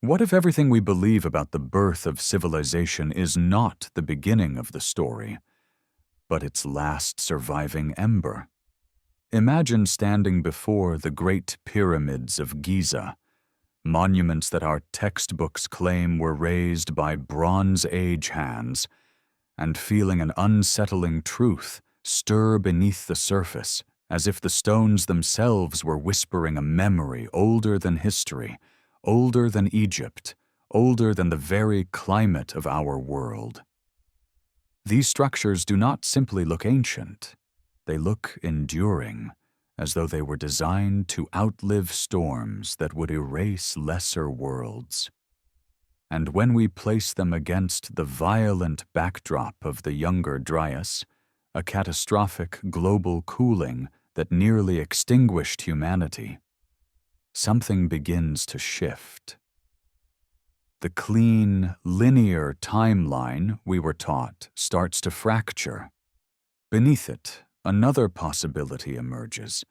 What if everything we believe about the birth of civilization is not the beginning of the story, but its last surviving ember? Imagine standing before the great pyramids of Giza, monuments that our textbooks claim were raised by Bronze Age hands, and feeling an unsettling truth stir beneath the surface, as if the stones themselves were whispering a memory older than history, older than Egypt, older than the very climate of our world. These structures do not simply look ancient, they look enduring, as though they were designed to outlive storms that would erase lesser worlds. And when we place them against the violent backdrop of the Younger Dryas, a catastrophic global cooling that nearly extinguished humanity, something begins to shift. The clean, linear timeline we were taught starts to fracture. Beneath it, another possibility emerges,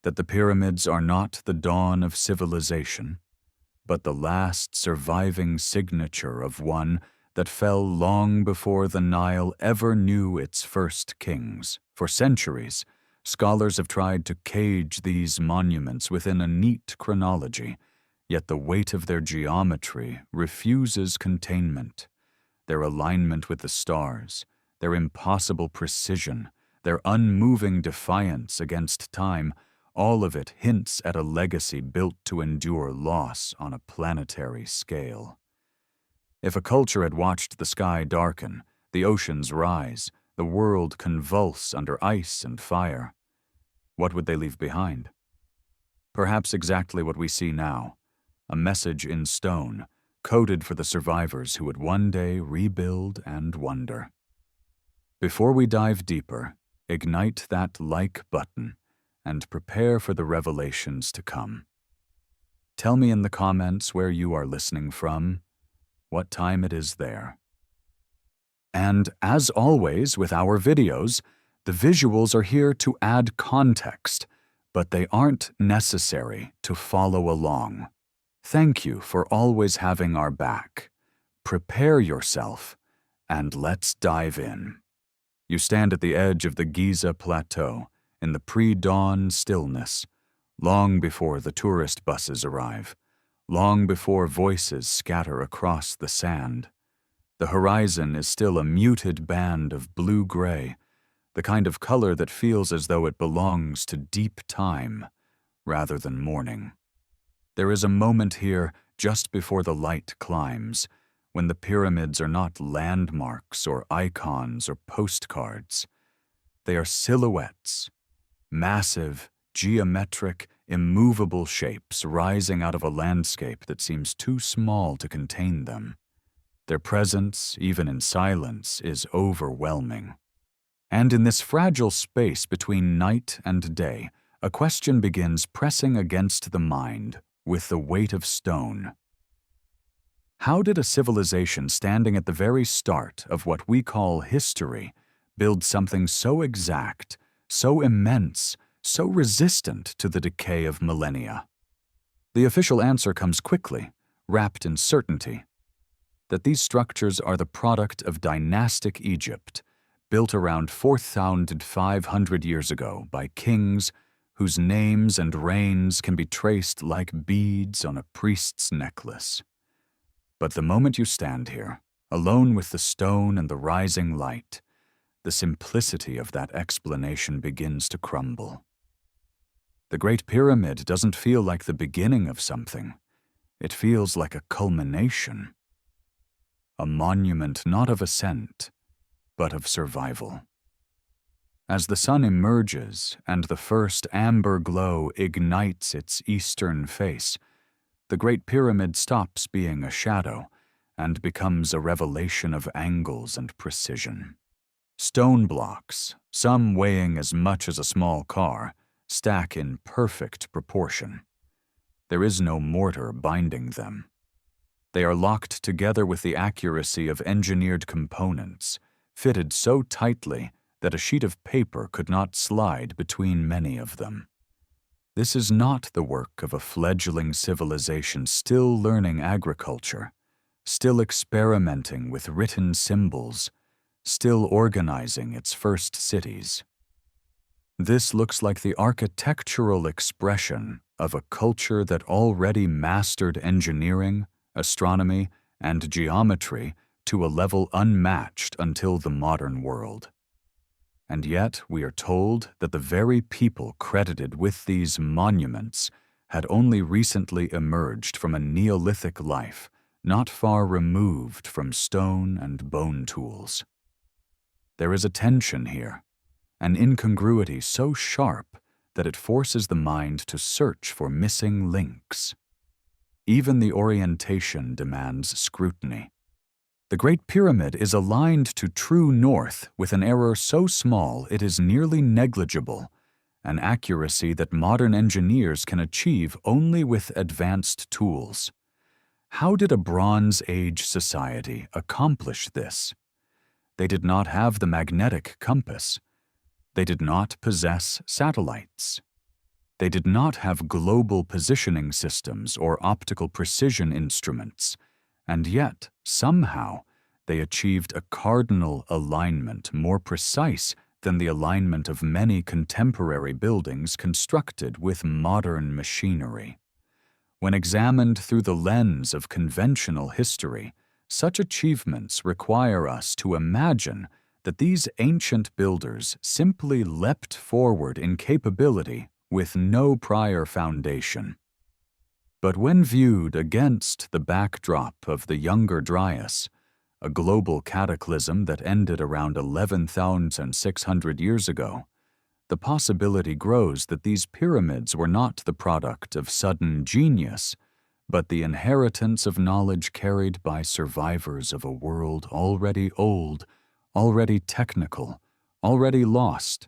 that the pyramids are not the dawn of civilization, but the last surviving signature of one that fell long before the Nile ever knew its first kings. For centuries, scholars have tried to cage these monuments within a neat chronology, yet the weight of their geometry refuses containment. Their alignment with the stars, their impossible precision, their unmoving defiance against time, all of it hints at a legacy built to endure loss on a planetary scale. If a culture had watched the sky darken, the oceans rise, the world convulse under ice and fire, what would they leave behind? Perhaps exactly what we see now, a message in stone, coded for the survivors who would one day rebuild and wonder. Before we dive deeper, ignite that like button and prepare for the revelations to come. Tell me in the comments where you are listening from, what time it is there. And as always with our videos, the visuals are here to add context, but they aren't necessary to follow along. Thank you for always having our back. Prepare yourself, and let's dive in. You stand at the edge of the Giza plateau, in the pre-dawn stillness, long before the tourist buses arrive, long before voices scatter across the sand. The horizon is still a muted band of blue-gray, the kind of color that feels as though it belongs to deep time rather than morning. There is a moment here just before the light climbs, when the pyramids are not landmarks or icons or postcards. They are silhouettes, massive, geometric, immovable shapes rising out of a landscape that seems too small to contain them. Their presence, even in silence, is overwhelming. And in this fragile space between night and day, a question begins pressing against the mind with the weight of stone. How did a civilization standing at the very start of what we call history build something so exact, so immense, so resistant to the decay of millennia? The official answer comes quickly, wrapped in certainty, that these structures are the product of dynastic Egypt, built around 4,500 years ago by kings whose names and reigns can be traced like beads on a priest's necklace. But the moment you stand here, alone with the stone and the rising light, the simplicity of that explanation begins to crumble. The Great Pyramid doesn't feel like the beginning of something. It feels like a culmination. A monument not of ascent, but of survival. As the sun emerges and the first amber glow ignites its eastern face, the Great Pyramid stops being a shadow and becomes a revelation of angles and precision. Stone blocks, some weighing as much as a small car, stack in perfect proportion. There is no mortar binding them. They are locked together with the accuracy of engineered components, fitted so tightly that a sheet of paper could not slide between many of them. This is not the work of a fledgling civilization still learning agriculture, still experimenting with written symbols, still organizing its first cities. This looks like the architectural expression of a culture that already mastered engineering, astronomy, and geometry to a level unmatched until the modern world. And yet we are told that the very people credited with these monuments had only recently emerged from a Neolithic life not far removed from stone and bone tools. There is a tension here, an incongruity so sharp that it forces the mind to search for missing links. Even the orientation demands scrutiny. The Great Pyramid is aligned to true north with an error so small it is nearly negligible, an accuracy that modern engineers can achieve only with advanced tools. How did a Bronze Age society accomplish this? They did not have the magnetic compass. They did not possess satellites. They did not have global positioning systems or optical precision instruments, and yet, somehow, they achieved a cardinal alignment more precise than the alignment of many contemporary buildings constructed with modern machinery. When examined through the lens of conventional history, such achievements require us to imagine that these ancient builders simply leapt forward in capability with no prior foundation. But when viewed against the backdrop of the Younger Dryas, a global cataclysm that ended around 11,600 years ago, the possibility grows that these pyramids were not the product of sudden genius, but the inheritance of knowledge carried by survivors of a world already old, already technical, already lost.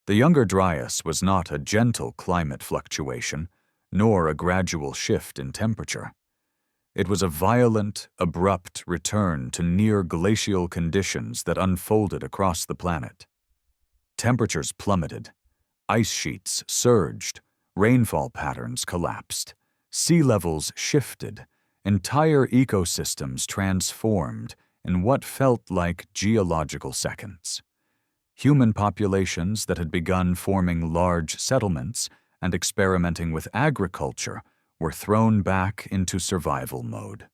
The Younger Dryas was not a gentle climate fluctuation, nor a gradual shift in temperature. It was a violent, abrupt return to near-glacial conditions that unfolded across the planet. Temperatures plummeted, ice sheets surged, rainfall patterns collapsed, sea levels shifted, entire ecosystems transformed in what felt like geological seconds. Human populations that had begun forming large settlements and experimenting with agriculture were thrown back into survival mode.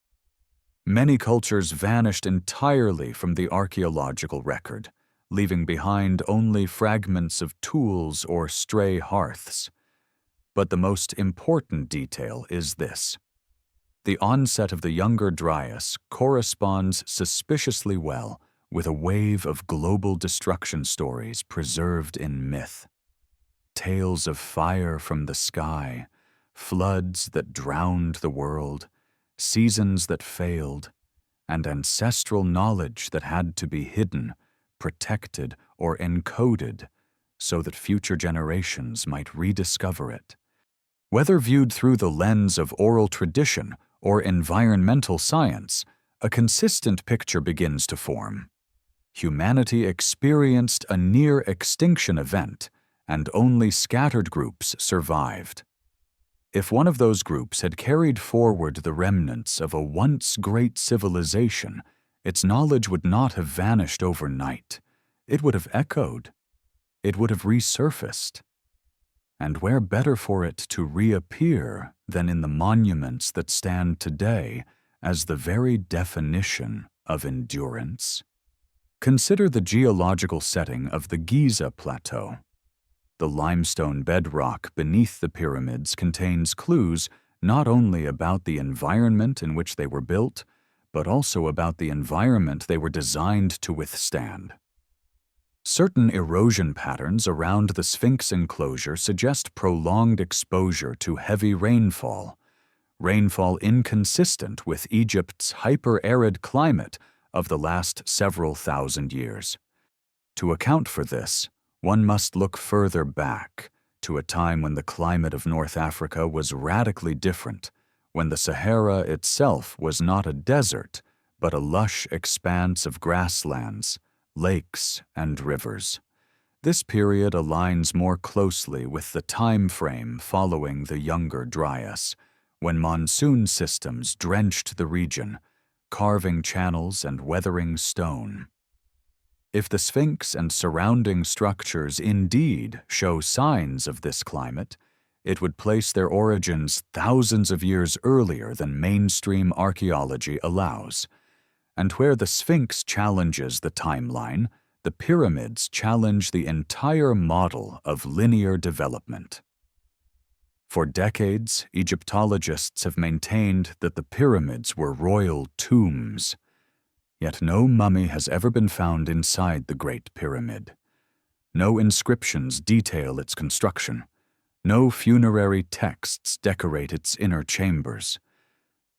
Many cultures vanished entirely from the archaeological record, leaving behind only fragments of tools or stray hearths. But the most important detail is this. The onset of the Younger Dryas corresponds suspiciously well with a wave of global destruction stories preserved in myth. Tales of fire from the sky, floods that drowned the world, seasons that failed, and ancestral knowledge that had to be hidden, protected, or encoded so that future generations might rediscover it. Whether viewed through the lens of oral tradition or environmental science, a consistent picture begins to form. Humanity experienced a near-extinction event, and only scattered groups survived. If one of those groups had carried forward the remnants of a once great civilization, its knowledge would not have vanished overnight. It would have echoed. It would have resurfaced. And where better for it to reappear than in the monuments that stand today as the very definition of endurance? Consider the geological setting of the Giza plateau. The limestone bedrock beneath the pyramids contains clues not only about the environment in which they were built, but also about the environment they were designed to withstand. Certain erosion patterns around the Sphinx enclosure suggest prolonged exposure to heavy rainfall inconsistent with Egypt's hyper-arid climate of the last several thousand years. To account for this, one must look further back, to a time when the climate of North Africa was radically different, when the Sahara itself was not a desert, but a lush expanse of grasslands, lakes, and rivers. This period aligns more closely with the time frame following the Younger Dryas, when monsoon systems drenched the region, carving channels and weathering stone. If the Sphinx and surrounding structures indeed show signs of this climate, it would place their origins thousands of years earlier than mainstream archaeology allows. And where the Sphinx challenges the timeline, the pyramids challenge the entire model of linear development. For decades, Egyptologists have maintained that the pyramids were royal tombs. Yet no mummy has ever been found inside the Great Pyramid. No inscriptions detail its construction. No funerary texts decorate its inner chambers.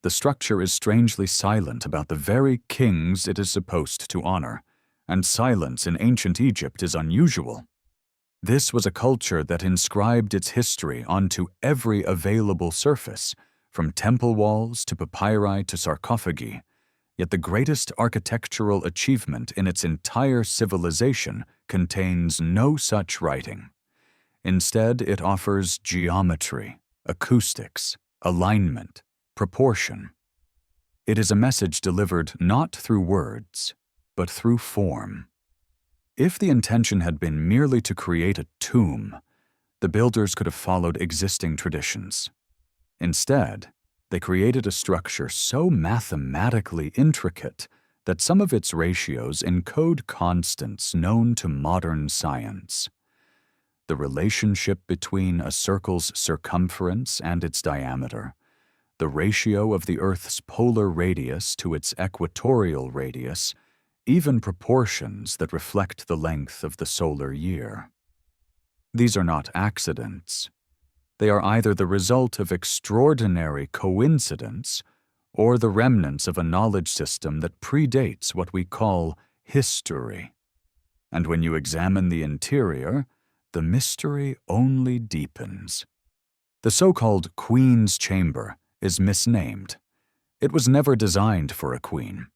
The structure is strangely silent about the very kings it is supposed to honor, and silence in ancient Egypt is unusual. This was a culture that inscribed its history onto every available surface, from temple walls to papyri to sarcophagi. Yet the greatest architectural achievement in its entire civilization contains no such writing. Instead, it offers geometry, acoustics, alignment, proportion. It is a message delivered not through words, but through form. If the intention had been merely to create a tomb, the builders could have followed existing traditions. Instead, they created a structure so mathematically intricate that some of its ratios encode constants known to modern science. The relationship between a circle's circumference and its diameter, the ratio of the Earth's polar radius to its equatorial radius, even proportions that reflect the length of the solar year. These are not accidents. They are either the result of extraordinary coincidence or the remnants of a knowledge system that predates what we call history. And when you examine the interior, the mystery only deepens. The so-called Queen's Chamber is misnamed. It was never designed for a queen.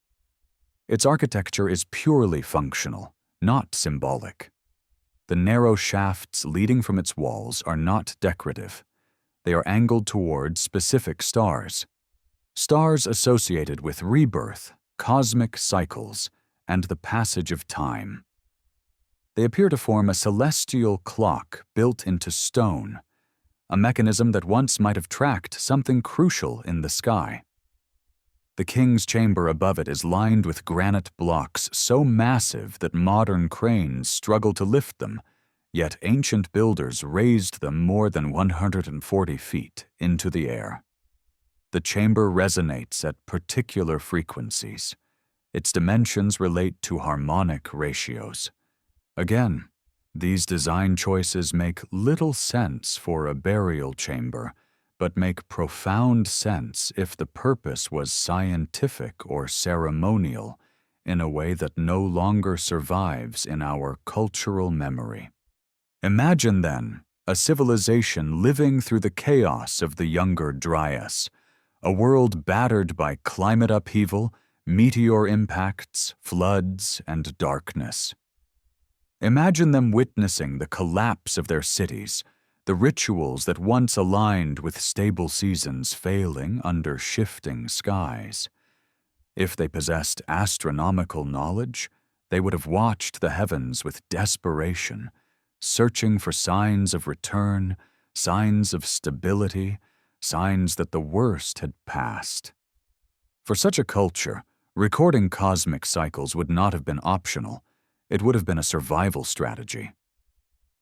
Its architecture is purely functional, not symbolic. The narrow shafts leading from its walls are not decorative. They are angled toward specific stars. Stars associated with rebirth, cosmic cycles, and the passage of time. They appear to form a celestial clock built into stone, a mechanism that once might have tracked something crucial in the sky. The king's chamber above it is lined with granite blocks so massive that modern cranes struggle to lift them, yet ancient builders raised them more than 140 feet into the air. The chamber resonates at particular frequencies. Its dimensions relate to harmonic ratios. Again, these design choices make little sense for a burial chamber, but make profound sense if the purpose was scientific or ceremonial in a way that no longer survives in our cultural memory. Imagine, then, a civilization living through the chaos of the Younger Dryas, a world battered by climate upheaval, meteor impacts, floods, and darkness. Imagine them witnessing the collapse of their cities, the rituals that once aligned with stable seasons failing under shifting skies. If they possessed astronomical knowledge, they would have watched the heavens with desperation, searching for signs of return, signs of stability, signs that the worst had passed. For such a culture, recording cosmic cycles would not have been optional. It would have been a survival strategy.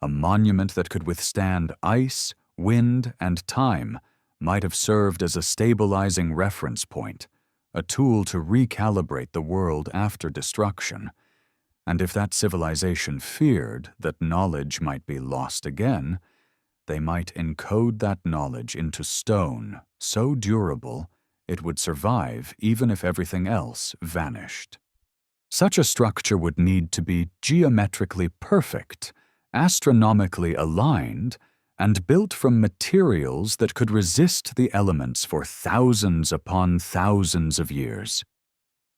A monument that could withstand ice, wind, and time might have served as a stabilizing reference point, a tool to recalibrate the world after destruction. And if that civilization feared that knowledge might be lost again, they might encode that knowledge into stone so durable it would survive even if everything else vanished. Such a structure would need to be geometrically perfect, astronomically aligned, and built from materials that could resist the elements for thousands upon thousands of years.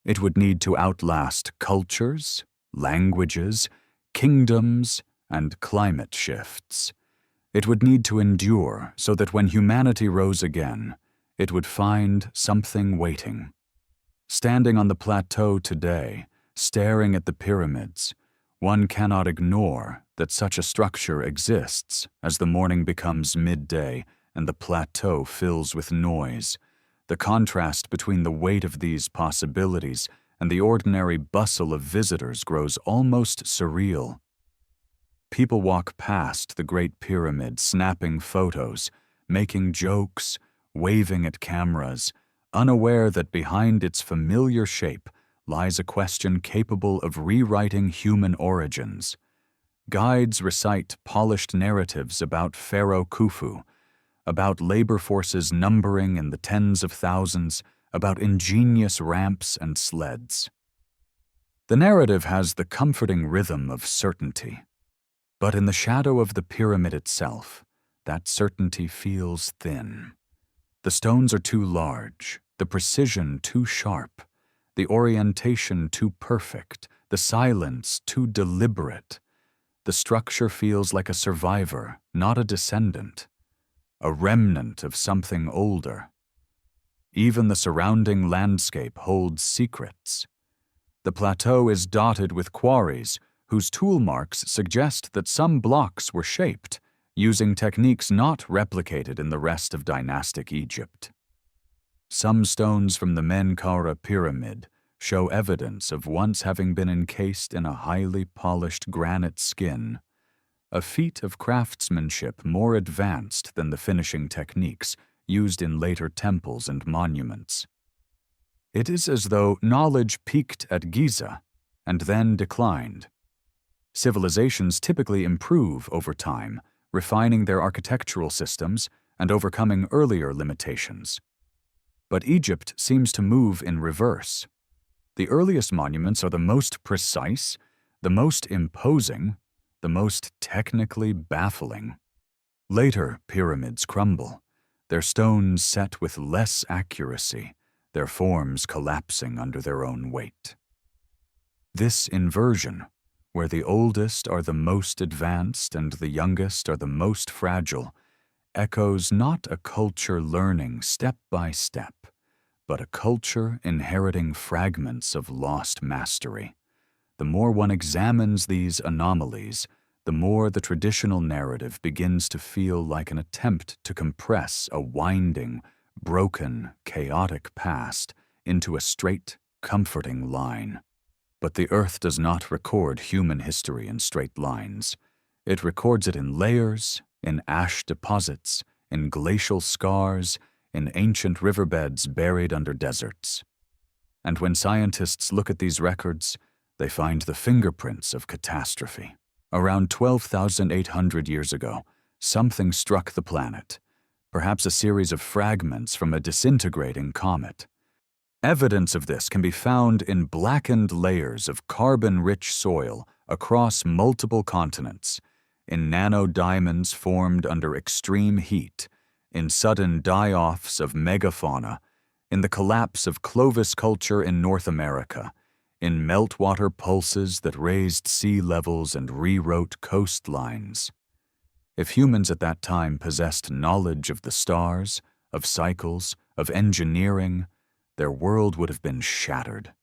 It would need to outlast cultures, languages, kingdoms, and climate shifts. It would need to endure so that when humanity rose again, it would find something waiting. Standing on the plateau today, staring at the pyramids, one cannot ignore that such a structure exists as the morning becomes midday and the plateau fills with noise. The contrast between the weight of these possibilities and the ordinary bustle of visitors grows almost surreal. People walk past the Great Pyramid, snapping photos, making jokes, waving at cameras, unaware that behind its familiar shape lies a question capable of rewriting human origins. Guides recite polished narratives about Pharaoh Khufu, about labor forces numbering in the tens of thousands, about ingenious ramps and sleds. The narrative has the comforting rhythm of certainty, but in the shadow of the pyramid itself, that certainty feels thin. The stones are too large, the precision too sharp, the orientation too perfect, the silence too deliberate. The structure feels like a survivor, not a descendant, a remnant of something older. Even the surrounding landscape holds secrets. The plateau is dotted with quarries whose tool marks suggest that some blocks were shaped using techniques not replicated in the rest of dynastic Egypt. Some stones from the Menkaure pyramid show evidence of once having been encased in a highly polished granite skin, a feat of craftsmanship more advanced than the finishing techniques used in later temples and monuments. It is as though knowledge peaked at Giza and then declined. Civilizations typically improve over time, refining their architectural systems and overcoming earlier limitations. But Egypt seems to move in reverse. The earliest monuments are the most precise, the most imposing, the most technically baffling. Later pyramids crumble, their stones set with less accuracy, their forms collapsing under their own weight. This inversion, where the oldest are the most advanced and the youngest are the most fragile, echoes not a culture learning step by step, but a culture inheriting fragments of lost mastery. The more one examines these anomalies, the more the traditional narrative begins to feel like an attempt to compress a winding, broken, chaotic past into a straight, comforting line. But the earth does not record human history in straight lines. It records it in layers, in ash deposits, in glacial scars, in ancient riverbeds buried under deserts. And when scientists look at these records, they find the fingerprints of catastrophe. Around 12,800 years ago, something struck the planet, perhaps a series of fragments from a disintegrating comet. Evidence of this can be found in blackened layers of carbon-rich soil across multiple continents, in nanodiamonds formed under extreme heat, in sudden die-offs of megafauna, in the collapse of Clovis culture in North America, in meltwater pulses that raised sea levels and rewrote coastlines. If humans at that time possessed knowledge of the stars, of cycles, of engineering, their world would have been shattered.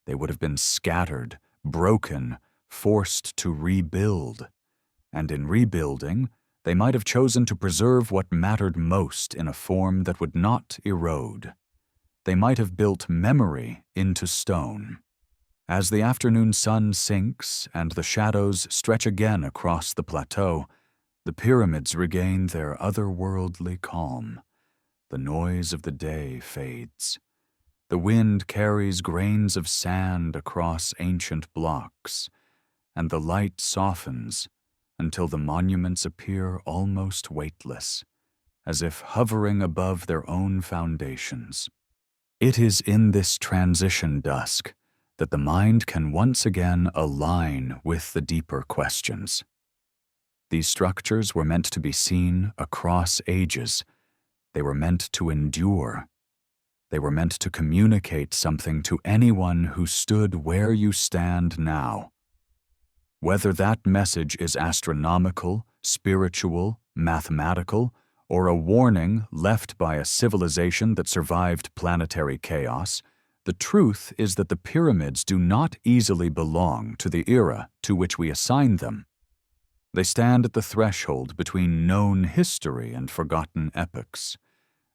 They would have been scattered, broken, forced to rebuild. And in rebuilding, they might have chosen to preserve what mattered most in a form that would not erode. They might have built memory into stone. As the afternoon sun sinks and the shadows stretch again across the plateau, the pyramids regain their otherworldly calm. The noise of the day fades. The wind carries grains of sand across ancient blocks, and the light softens until the monuments appear almost weightless, as if hovering above their own foundations. It is in this transition dusk that the mind can once again align with the deeper questions. These structures were meant to be seen across ages. They were meant to endure. They were meant to communicate something to anyone who stood where you stand now. whether that message is astronomical, spiritual, mathematical, or a warning left by a civilization that survived planetary chaos. The truth is that the pyramids do not easily belong to the era to which we assign them. They stand at the threshold between known history and forgotten epochs,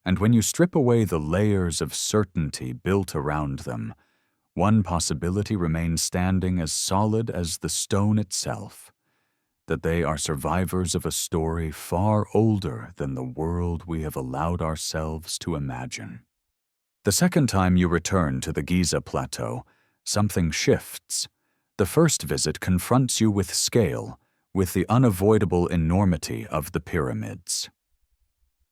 and when you strip away the layers of certainty built around them, one possibility remains standing as solid as the stone itself, that they are survivors of a story far older than the world we have allowed ourselves to imagine. The second time you return to the Giza plateau, something shifts. The first visit confronts you with scale, with the unavoidable enormity of the pyramids.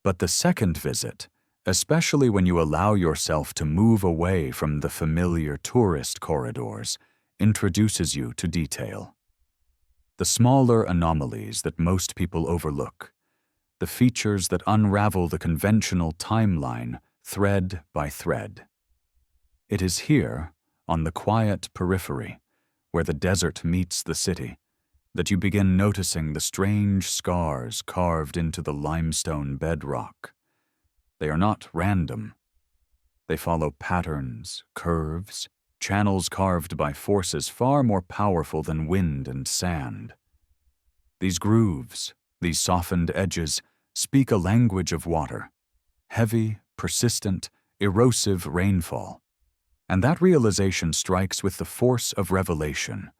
But the second visit, especially when you allow yourself to move away from the familiar tourist corridors, introduces you to detail. The smaller anomalies that most people overlook, the features that unravel the conventional timeline thread by thread. It is here, on the quiet periphery, where the desert meets the city, that you begin noticing the strange scars carved into the limestone bedrock. They are not random. They follow patterns, curves, channels carved by forces far more powerful than wind and sand. These grooves, these softened edges, speak a language of water, heavy, persistent, erosive rainfall. And that realization strikes with the force of revelation.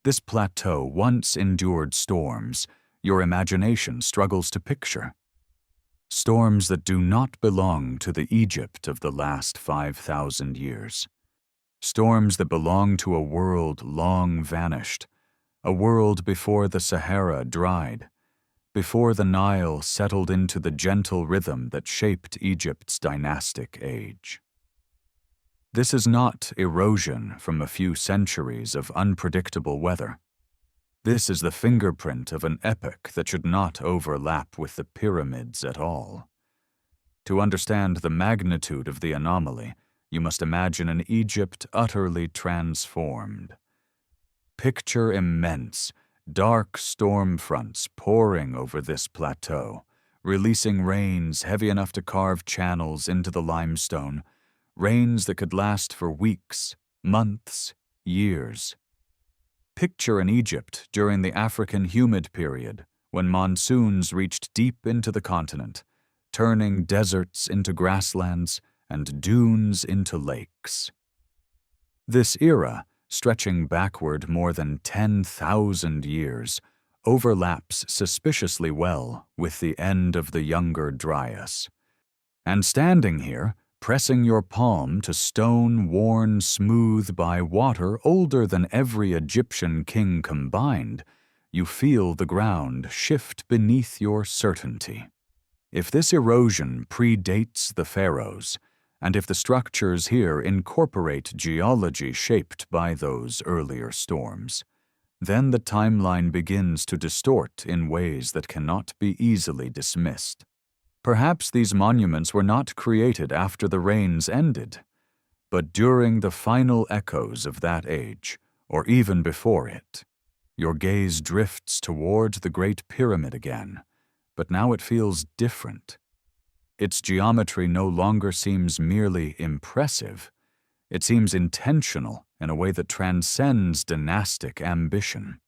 This plateau once endured storms your imagination struggles to picture. Storms that do not belong to the Egypt of the last 5,000 years. Storms that belong to a world long vanished, a world before the Sahara dried, before the Nile settled into the gentle rhythm that shaped Egypt's dynastic age. This is not erosion from a few centuries of unpredictable weather. This is the fingerprint of an epoch that should not overlap with the pyramids at all. To understand the magnitude of the anomaly, you must imagine an Egypt utterly transformed. Picture immense, dark storm fronts pouring over this plateau, releasing rains heavy enough to carve channels into the limestone, rains that could last for weeks, months, years. Picture an Egypt during the African humid period, when monsoons reached deep into the continent, turning deserts into grasslands and dunes into lakes. This era, stretching backward more than 10,000 years, overlaps suspiciously well with the end of the Younger Dryas. And standing here, pressing your palm to stone worn smooth by water older than every Egyptian king combined, you feel the ground shift beneath your certainty. If this erosion predates the pharaohs, and if the structures here incorporate geology shaped by those earlier storms, then the timeline begins to distort in ways that cannot be easily dismissed. Perhaps these monuments were not created after the rains ended, but during the final echoes of that age, or even before it. Your gaze drifts toward the Great Pyramid again, but now it feels different. Its geometry no longer seems merely impressive. It seems intentional in a way that transcends dynastic ambition.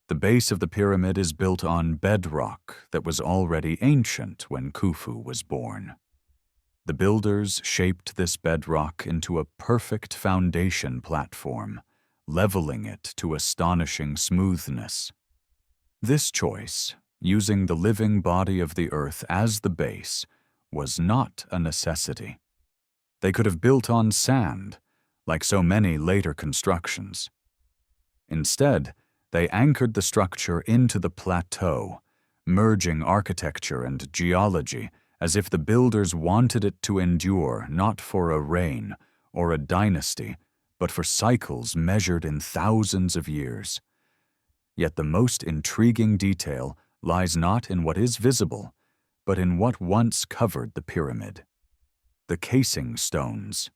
The base of the pyramid is built on bedrock that was already ancient when Khufu was born. The builders shaped this bedrock into a perfect foundation platform, leveling it to astonishing smoothness. This choice, using the living body of the earth as the base, was not a necessity. They could have built on sand, like so many later constructions. Instead, they anchored the structure into the plateau, merging architecture and geology as if the builders wanted it to endure not for a reign or a dynasty, but for cycles measured in thousands of years. Yet the most intriguing detail lies not in what is visible, but in what once covered the pyramid. The casing stones.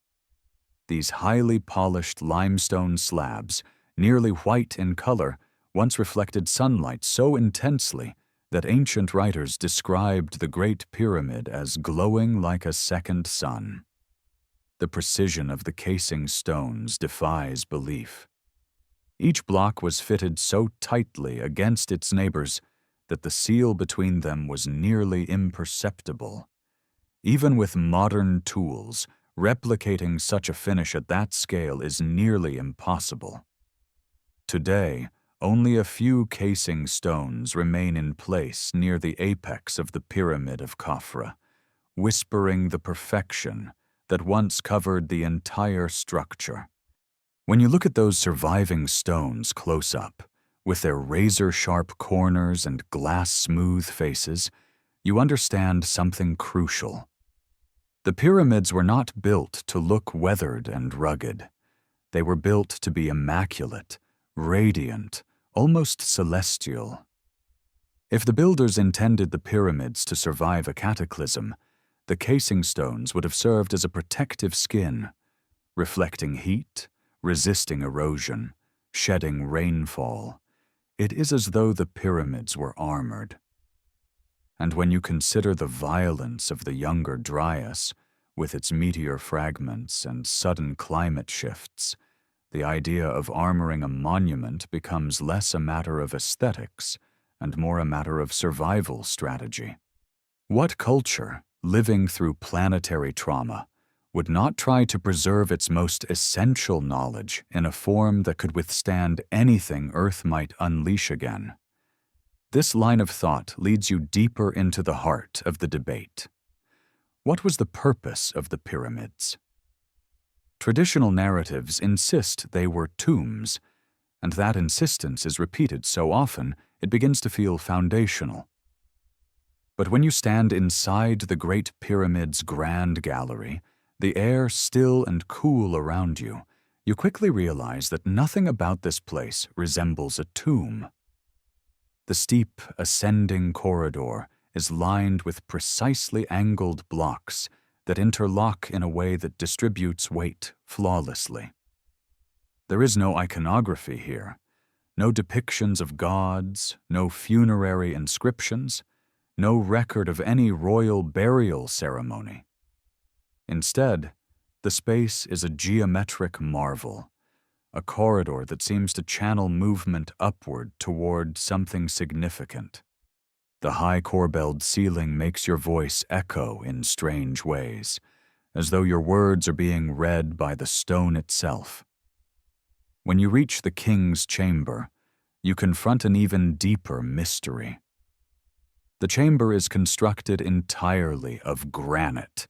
These highly polished limestone slabs, nearly white in color, once reflected sunlight so intensely that ancient writers described the Great Pyramid as glowing like a second sun. The precision of the casing stones defies belief. Each block was fitted so tightly against its neighbors that the seal between them was nearly imperceptible. Even with modern tools, replicating such a finish at that scale is nearly impossible. Today, only a few casing stones remain in place near the apex of the Pyramid of Khafra, whispering the perfection that once covered the entire structure. When you look at those surviving stones close up, with their razor-sharp corners and glass-smooth faces, you understand something crucial. The pyramids were not built to look weathered and rugged. They were built to be immaculate, radiant, almost celestial. If the builders intended the pyramids to survive a cataclysm, the casing stones would have served as a protective skin, reflecting heat, resisting erosion, shedding rainfall. It is as though the pyramids were armored. And when you consider the violence of the Younger Dryas, with its meteor fragments and sudden climate shifts, the idea of armoring a monument becomes less a matter of aesthetics and more a matter of survival strategy. What culture, living through planetary trauma, would not try to preserve its most essential knowledge in a form that could withstand anything Earth might unleash again? This line of thought leads you deeper into the heart of the debate. What was the purpose of the pyramids? Traditional narratives insist they were tombs, and that insistence is repeated so often it begins to feel foundational. But when you stand inside the Great Pyramid's grand gallery, the air still and cool around you, you quickly realize that nothing about this place resembles a tomb. The steep, ascending corridor is lined with precisely angled blocks that interlock in a way that distributes weight flawlessly. There is no iconography here, no depictions of gods, no funerary inscriptions, no record of any royal burial ceremony. Instead, the space is a geometric marvel, a corridor that seems to channel movement upward toward something significant. The high corbelled ceiling makes your voice echo in strange ways, as though your words are being read by the stone itself. When you reach the king's chamber, you confront an even deeper mystery. The chamber is constructed entirely of granite,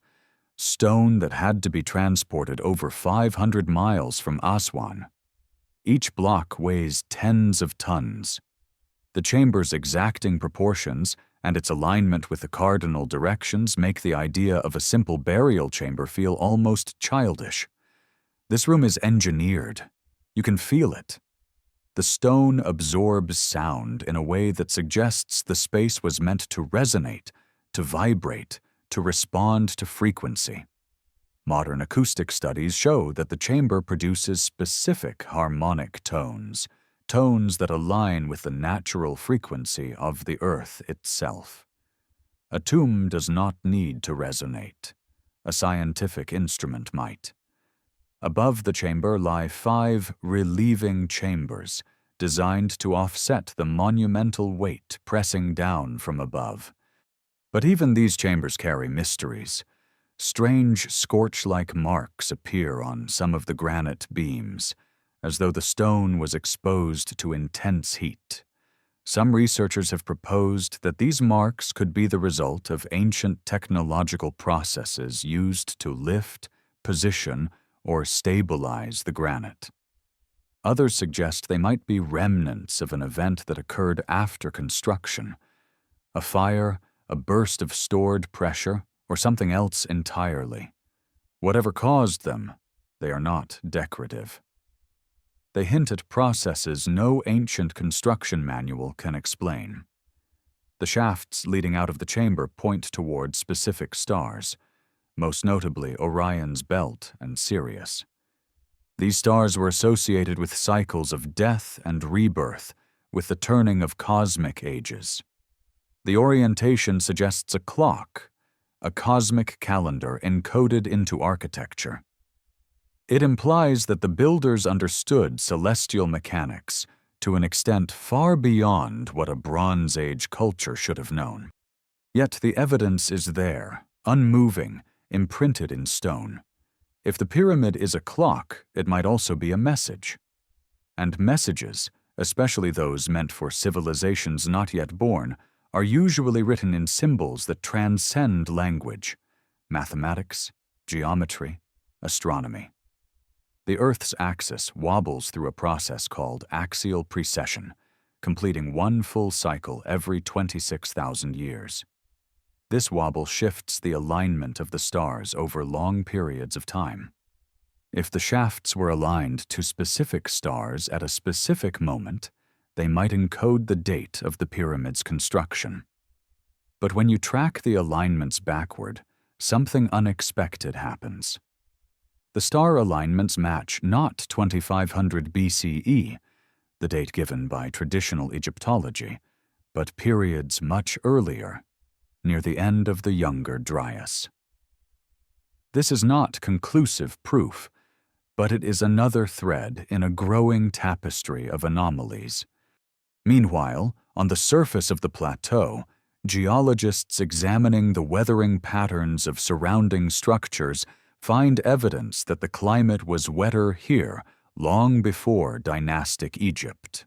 stone that had to be transported over 500 miles from Aswan. Each block weighs tens of tons. The chamber's exacting proportions and its alignment with the cardinal directions make the idea of a simple burial chamber feel almost childish. This room is engineered. You can feel it. The stone absorbs sound in a way that suggests the space was meant to resonate, to vibrate, to respond to frequency. Modern acoustic studies show that the chamber produces specific harmonic tones, tones that align with the natural frequency of the earth itself. A tomb does not need to resonate. A scientific instrument might. Above the chamber lie 5 relieving chambers, designed to offset the monumental weight pressing down from above. But even these chambers carry mysteries. Strange scorch-like marks appear on some of the granite beams, as though the stone was exposed to intense heat. Some researchers have proposed that these marks could be the result of ancient technological processes used to lift, position, or stabilize the granite. Others suggest they might be remnants of an event that occurred after construction. A fire, a burst of stored pressure, or something else entirely. Whatever caused them, they are not decorative. They hint at processes no ancient construction manual can explain. The shafts leading out of the chamber point toward specific stars, most notably Orion's belt and Sirius. These stars were associated with cycles of death and rebirth, with the turning of cosmic ages. The orientation suggests a clock, a cosmic calendar encoded into architecture. It implies that the builders understood celestial mechanics to an extent far beyond what a Bronze Age culture should have known. Yet the evidence is there, unmoving, imprinted in stone. If the pyramid is a clock, it might also be a message. And messages, especially those meant for civilizations not yet born, are usually written in symbols that transcend language: mathematics, geometry, astronomy. The Earth's axis wobbles through a process called axial precession, completing one full cycle every 26,000 years. This wobble shifts the alignment of the stars over long periods of time. If the shafts were aligned to specific stars at a specific moment, they might encode the date of the pyramid's construction. But when you track the alignments backward, something unexpected happens. The star alignments match not 2500 BCE, the date given by traditional Egyptology, but periods much earlier, near the end of the Younger Dryas. This is not conclusive proof, but it is another thread in a growing tapestry of anomalies. Meanwhile, on the surface of the plateau, geologists examining the weathering patterns of surrounding structures find evidence that the climate was wetter here long before dynastic Egypt.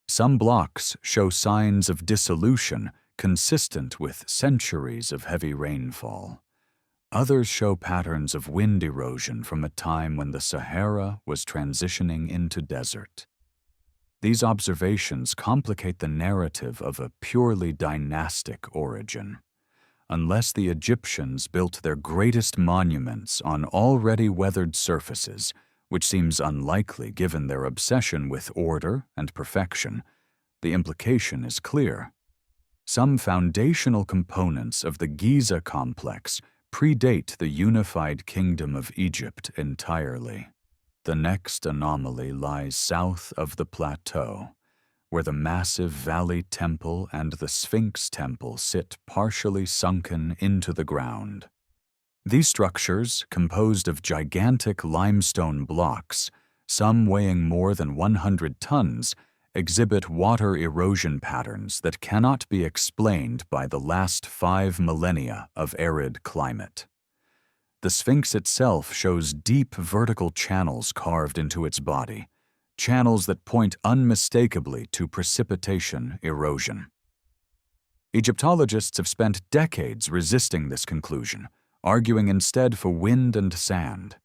Some blocks show signs of dissolution consistent with centuries of heavy rainfall. Others show patterns of wind erosion from a time when the Sahara was transitioning into desert. These observations complicate the narrative of a purely dynastic origin. Unless the Egyptians built their greatest monuments on already weathered surfaces, which seems unlikely given their obsession with order and perfection, the implication is clear. Some foundational components of the Giza complex predate the unified kingdom of Egypt entirely. The next anomaly lies south of the plateau, where the massive Valley Temple and the Sphinx Temple sit partially sunken into the ground. These structures, composed of gigantic limestone blocks, some weighing more than 100 tons, exhibit water erosion patterns that cannot be explained by the last 5 millennia of arid climate. The Sphinx itself shows deep vertical channels carved into its body, channels that point unmistakably to precipitation erosion. Egyptologists have spent decades resisting this conclusion, arguing instead for wind and sand.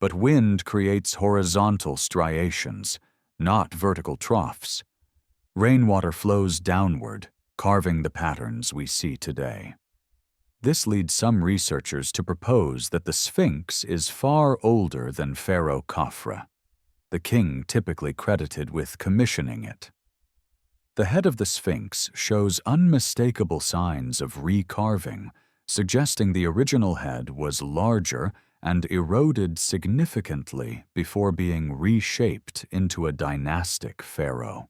But wind creates horizontal striations, not vertical troughs. Rainwater flows downward, carving the patterns we see today. This leads some researchers to propose that the Sphinx is far older than Pharaoh Khafre, the king typically credited with commissioning it. The head of the Sphinx shows unmistakable signs of recarving, suggesting the original head was larger and eroded significantly before being reshaped into a dynastic pharaoh.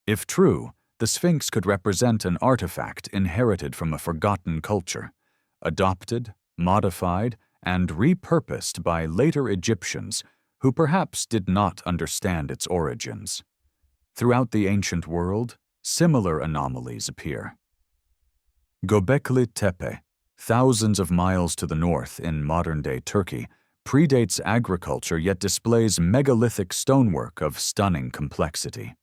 If true, the Sphinx could represent an artifact inherited from a forgotten culture, adopted, modified, and repurposed by later Egyptians who perhaps did not understand its origins. Throughout the ancient world, similar anomalies appear. Göbekli Tepe, thousands of miles to the north in modern-day Turkey, predates agriculture yet displays megalithic stonework of stunning complexity.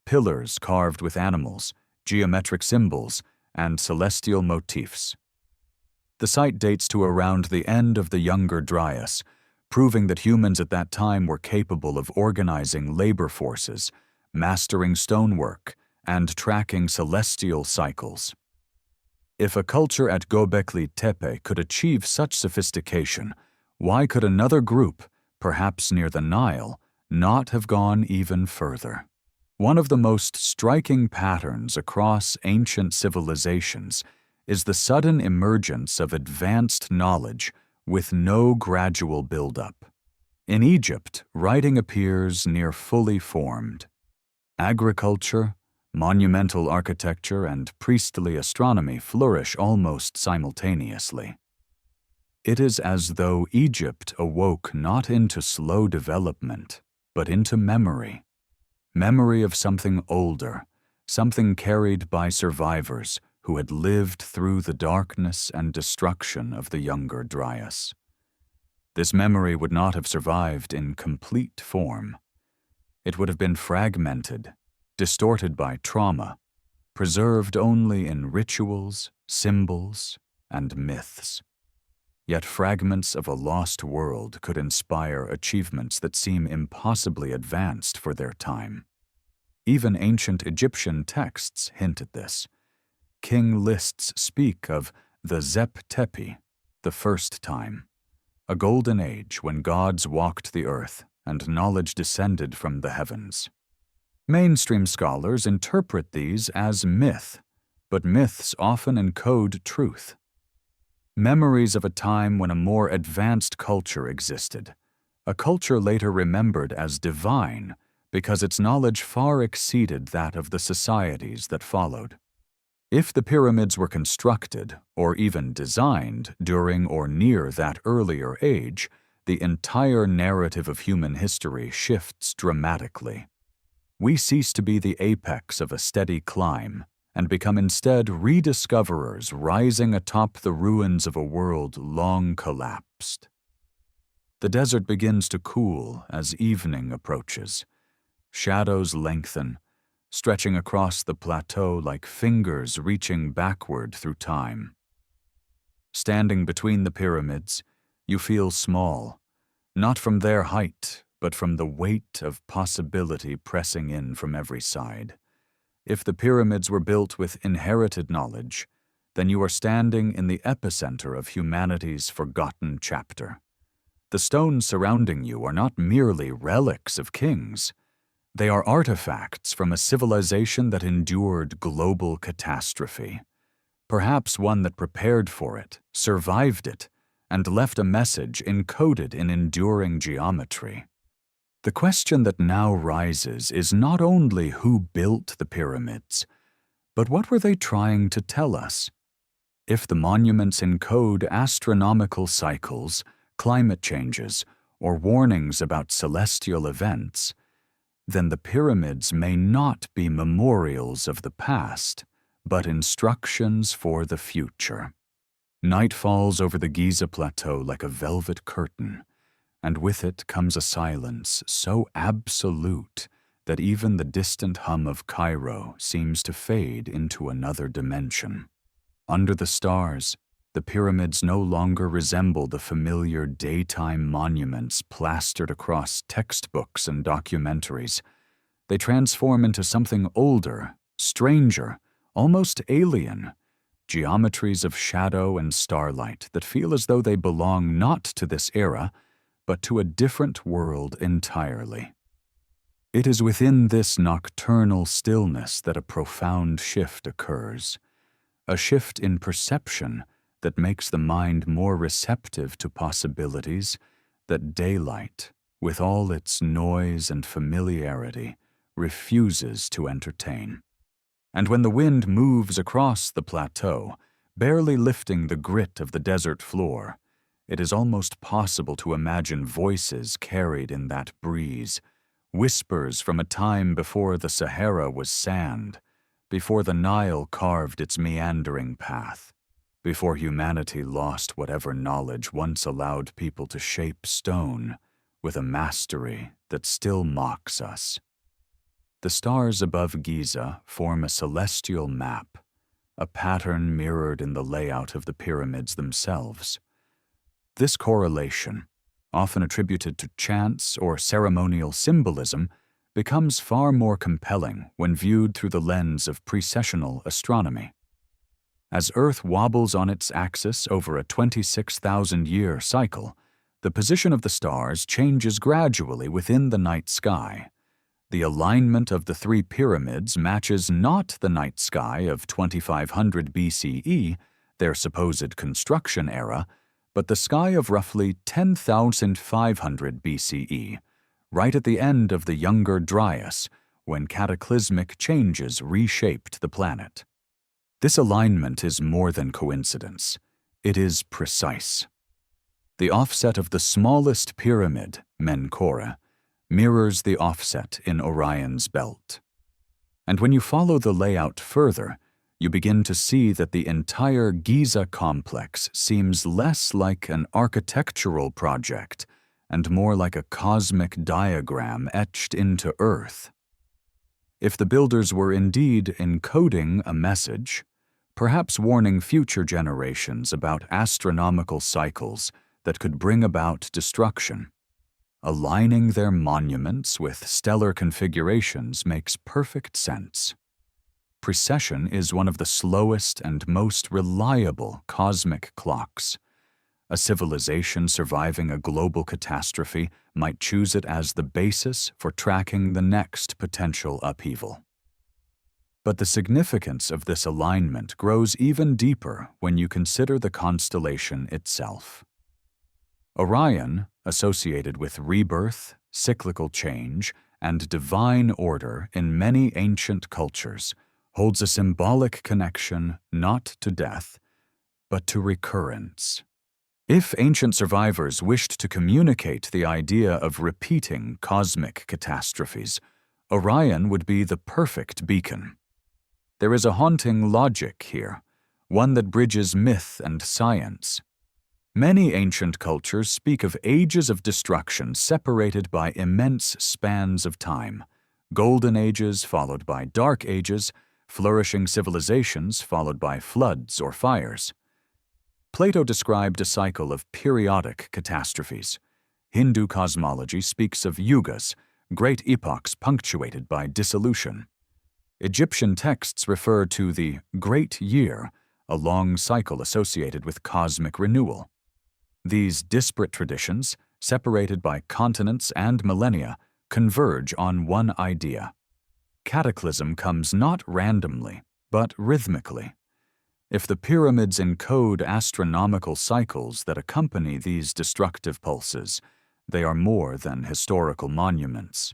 Pillars carved with animals, geometric symbols, and celestial motifs. The site dates to around the end of the Younger Dryas, proving that humans at that time were capable of organizing labor forces, mastering stonework, and tracking celestial cycles. If a culture at Göbekli Tepe could achieve such sophistication, why could another group, perhaps near the Nile, not have gone even further? One of the most striking patterns across ancient civilizations is the sudden emergence of advanced knowledge with no gradual buildup. In Egypt, writing appears near fully formed. Agriculture, monumental architecture, and priestly astronomy flourish almost simultaneously. It is as though Egypt awoke not into slow development, but into memory. Memory of something older, something carried by survivors who had lived through the darkness and destruction of the Younger Dryas. This memory would not have survived in complete form. It would have been fragmented, distorted by trauma, preserved only in rituals, symbols, and myths. Yet fragments of a lost world could inspire achievements that seem impossibly advanced for their time. Even ancient Egyptian texts hint at this. King lists speak of the Zep Tepi, the first time, a golden age when gods walked the earth and knowledge descended from the heavens. Mainstream scholars interpret these as myth, but myths often encode truth. Memories of a time when a more advanced culture existed, a culture later remembered as divine because its knowledge far exceeded that of the societies that followed. If the pyramids were constructed, or even designed, during or near that earlier age, the entire narrative of human history shifts dramatically. We cease to be the apex of a steady climb and become instead rediscoverers rising atop the ruins of a world long collapsed. The desert begins to cool as evening approaches. Shadows lengthen, stretching across the plateau like fingers reaching backward through time. Standing between the pyramids, you feel small, not from their height, but from the weight of possibility pressing in from every side. If the pyramids were built with inherited knowledge, then you are standing in the epicenter of humanity's forgotten chapter. The stones surrounding you are not merely relics of kings. They are artifacts from a civilization that endured global catastrophe, perhaps one that prepared for it, survived it, and left a message encoded in enduring geometry. The question that now rises is not only who built the pyramids, but what were they trying to tell us? If the monuments encode astronomical cycles, climate changes, or warnings about celestial events, then the pyramids may not be memorials of the past, but instructions for the future. Night falls over the Giza plateau like a velvet curtain, and with it comes a silence so absolute that even the distant hum of Cairo seems to fade into another dimension. Under the stars, the pyramids no longer resemble the familiar daytime monuments plastered across textbooks and documentaries. They transform into something older, stranger, almost alien, geometries of shadow and starlight that feel as though they belong not to this era, but to a different world entirely. It is within this nocturnal stillness that a profound shift occurs, a shift in perception that makes the mind more receptive to possibilities that daylight, with all its noise and familiarity, refuses to entertain. And when the wind moves across the plateau, barely lifting the grit of the desert floor, it is almost possible to imagine voices carried in that breeze, whispers from a time before the Sahara was sand, before the Nile carved its meandering path, before humanity lost whatever knowledge once allowed people to shape stone with a mastery that still mocks us. The stars above Giza form a celestial map, a pattern mirrored in the layout of the pyramids themselves. This correlation, often attributed to chance or ceremonial symbolism, becomes far more compelling when viewed through the lens of precessional astronomy. As Earth wobbles on its axis over a 26,000-year cycle, the position of the stars changes gradually within the night sky. The alignment of the three pyramids matches not the night sky of 2500 BCE, their supposed construction era, but the sky of roughly 10,500 BCE, right at the end of the Younger Dryas, when cataclysmic changes reshaped the planet. This alignment is more than coincidence. It is precise. The offset of the smallest pyramid, Menkora, mirrors the offset in Orion's belt. And when you follow the layout further, you begin to see that the entire Giza complex seems less like an architectural project and more like a cosmic diagram etched into Earth. If the builders were indeed encoding a message, perhaps warning future generations about astronomical cycles that could bring about destruction, aligning their monuments with stellar configurations makes perfect sense. Precession is one of the slowest and most reliable cosmic clocks. A civilization surviving a global catastrophe might choose it as the basis for tracking the next potential upheaval. But the significance of this alignment grows even deeper when you consider the constellation itself. Orion, associated with rebirth, cyclical change, and divine order in many ancient cultures, holds a symbolic connection not to death, but to recurrence. If ancient survivors wished to communicate the idea of repeating cosmic catastrophes, Orion would be the perfect beacon. There is a haunting logic here, one that bridges myth and science. Many ancient cultures speak of ages of destruction separated by immense spans of time, golden ages followed by dark ages, flourishing civilizations followed by floods or fires. Plato described a cycle of periodic catastrophes. Hindu cosmology speaks of yugas, great epochs punctuated by dissolution. Egyptian texts refer to the Great Year, a long cycle associated with cosmic renewal. These disparate traditions, separated by continents and millennia, converge on one idea. Cataclysm comes not randomly, but rhythmically. If the pyramids encode astronomical cycles that accompany these destructive pulses, they are more than historical monuments.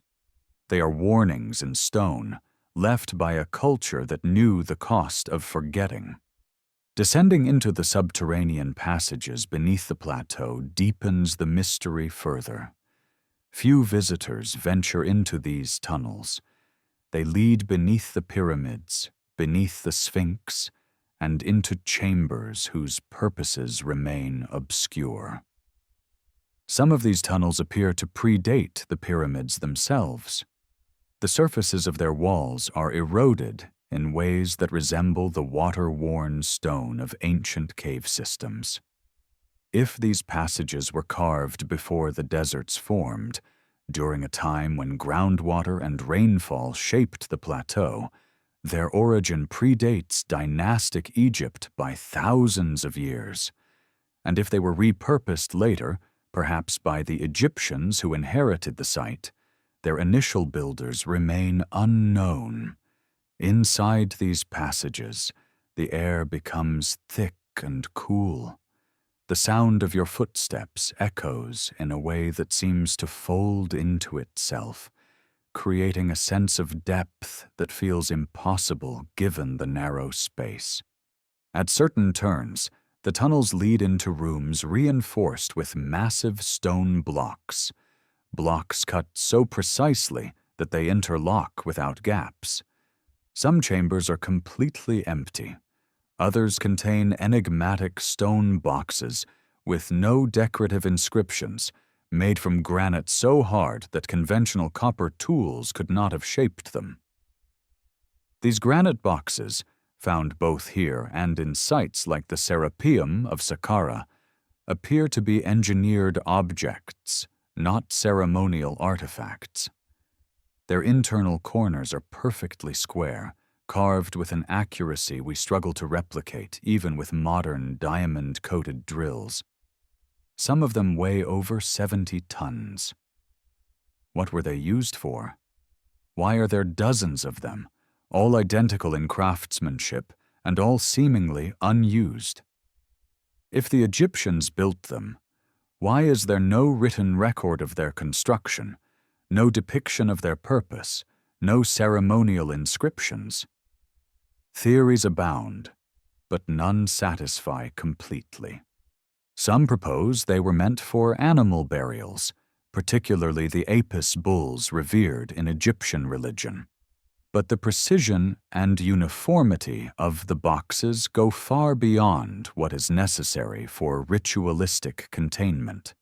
They are warnings in stone, left by a culture that knew the cost of forgetting. Descending into the subterranean passages beneath the plateau deepens the mystery further. Few visitors venture into these tunnels. They lead beneath the pyramids, beneath the Sphinx, and into chambers whose purposes remain obscure. Some of these tunnels appear to predate the pyramids themselves. The surfaces of their walls are eroded in ways that resemble the water-worn stone of ancient cave systems. If these passages were carved before the deserts formed, during a time when groundwater and rainfall shaped the plateau, their origin predates dynastic Egypt by thousands of years. And if they were repurposed later, perhaps by the Egyptians who inherited the site, their initial builders remain unknown. Inside these passages, the air becomes thick and cool. The sound of your footsteps echoes in a way that seems to fold into itself, creating a sense of depth that feels impossible given the narrow space. At certain turns, the tunnels lead into rooms reinforced with massive stone blocks cut so precisely that they interlock without gaps. Some chambers are completely empty. Others contain enigmatic stone boxes with no decorative inscriptions, made from granite so hard that conventional copper tools could not have shaped them. These granite boxes, found both here and in sites like the Serapeum of Saqqara, appear to be engineered objects, not ceremonial artifacts. Their internal corners are perfectly square, carved with an accuracy we struggle to replicate even with modern diamond-coated drills. Some of them weigh over 70 tons. What were they used for? Why are there dozens of them, all identical in craftsmanship and all seemingly unused? If the Egyptians built them, why is there no written record of their construction, no depiction of their purpose, no ceremonial inscriptions. Theories abound, but none satisfy completely. Some propose they were meant for animal burials, particularly the Apis bulls revered in Egyptian religion. But the precision and uniformity of the boxes go far beyond what is necessary for ritualistic containment.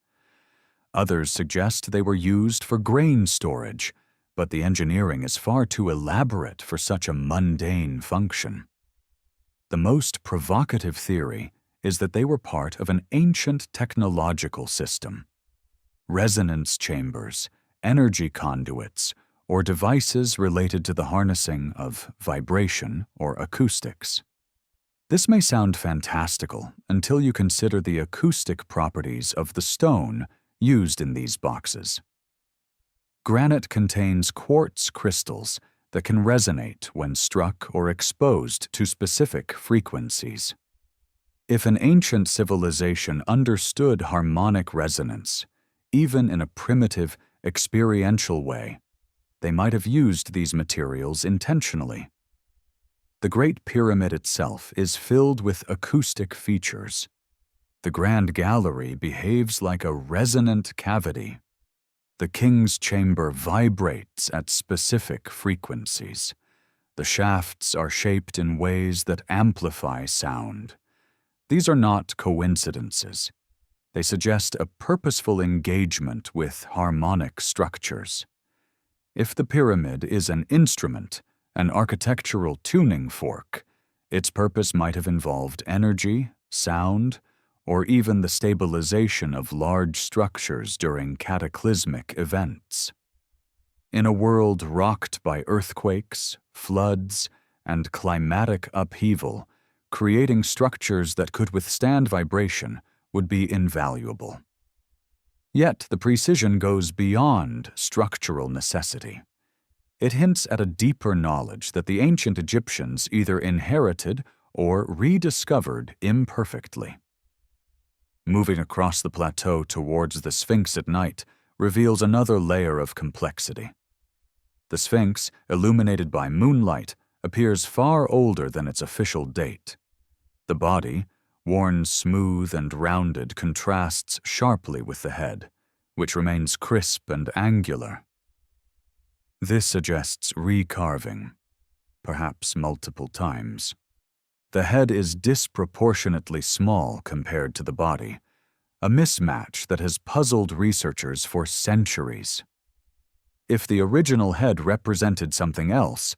Others suggest they were used for grain storage, but the engineering is far too elaborate for such a mundane function. The most provocative theory is that they were part of an ancient technological system. Resonance chambers, energy conduits, or devices related to the harnessing of vibration or acoustics. This may sound fantastical until you consider the acoustic properties of the stone used in these boxes. Granite contains quartz crystals that can resonate when struck or exposed to specific frequencies. If an ancient civilization understood harmonic resonance, even in a primitive, experiential way, they might have used these materials intentionally. The Great Pyramid itself is filled with acoustic features. The Grand Gallery behaves like a resonant cavity. The King's Chamber vibrates at specific frequencies. The shafts are shaped in ways that amplify sound. These are not coincidences. They suggest a purposeful engagement with harmonic structures. If the pyramid is an instrument, an architectural tuning fork, its purpose might have involved energy, sound, or even the stabilization of large structures during cataclysmic events. In a world rocked by earthquakes, floods, and climatic upheaval, creating structures that could withstand vibration would be invaluable. Yet the precision goes beyond structural necessity. It hints at a deeper knowledge that the ancient Egyptians either inherited or rediscovered imperfectly. Moving across the plateau towards the Sphinx at night reveals another layer of complexity. The Sphinx, illuminated by moonlight, appears far older than its official date. The body, worn smooth and rounded, contrasts sharply with the head, which remains crisp and angular. This suggests recarving, perhaps multiple times. The head is disproportionately small compared to the body, a mismatch that has puzzled researchers for centuries. If the original head represented something else,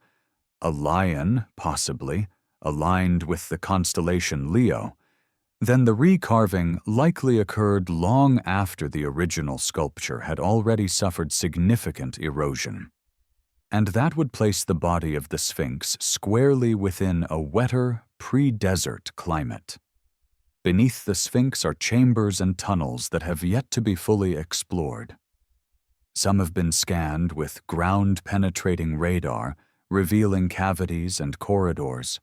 a lion, possibly, aligned with the constellation Leo, then the recarving likely occurred long after the original sculpture had already suffered significant erosion. And that would place the body of the Sphinx squarely within a wetter, pre-desert climate. Beneath the Sphinx are chambers and tunnels that have yet to be fully explored. Some have been scanned with ground-penetrating radar, revealing cavities and corridors.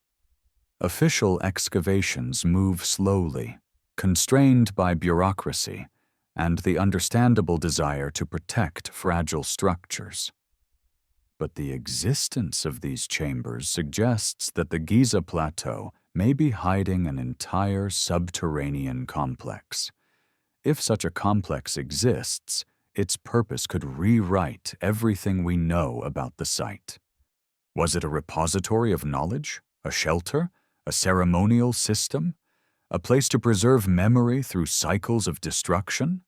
Official excavations move slowly, constrained by bureaucracy and the understandable desire to protect fragile structures. But the existence of these chambers suggests that the Giza plateau may be hiding an entire subterranean complex. If such a complex exists, its purpose could rewrite everything we know about the site. Was it a repository of knowledge, a shelter, a ceremonial system, a place to preserve memory through cycles of destruction?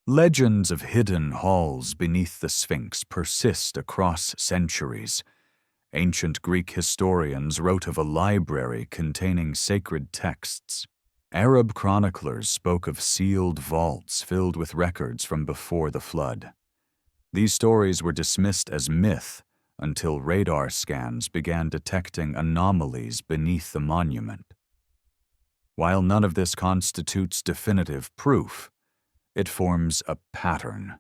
Legends of hidden halls beneath the Sphinx persist across centuries. Ancient Greek historians wrote of a library containing sacred texts. Arab chroniclers spoke of sealed vaults filled with records from before the flood. These stories were dismissed as myth until radar scans began detecting anomalies beneath the monument. While none of this constitutes definitive proof, it forms a pattern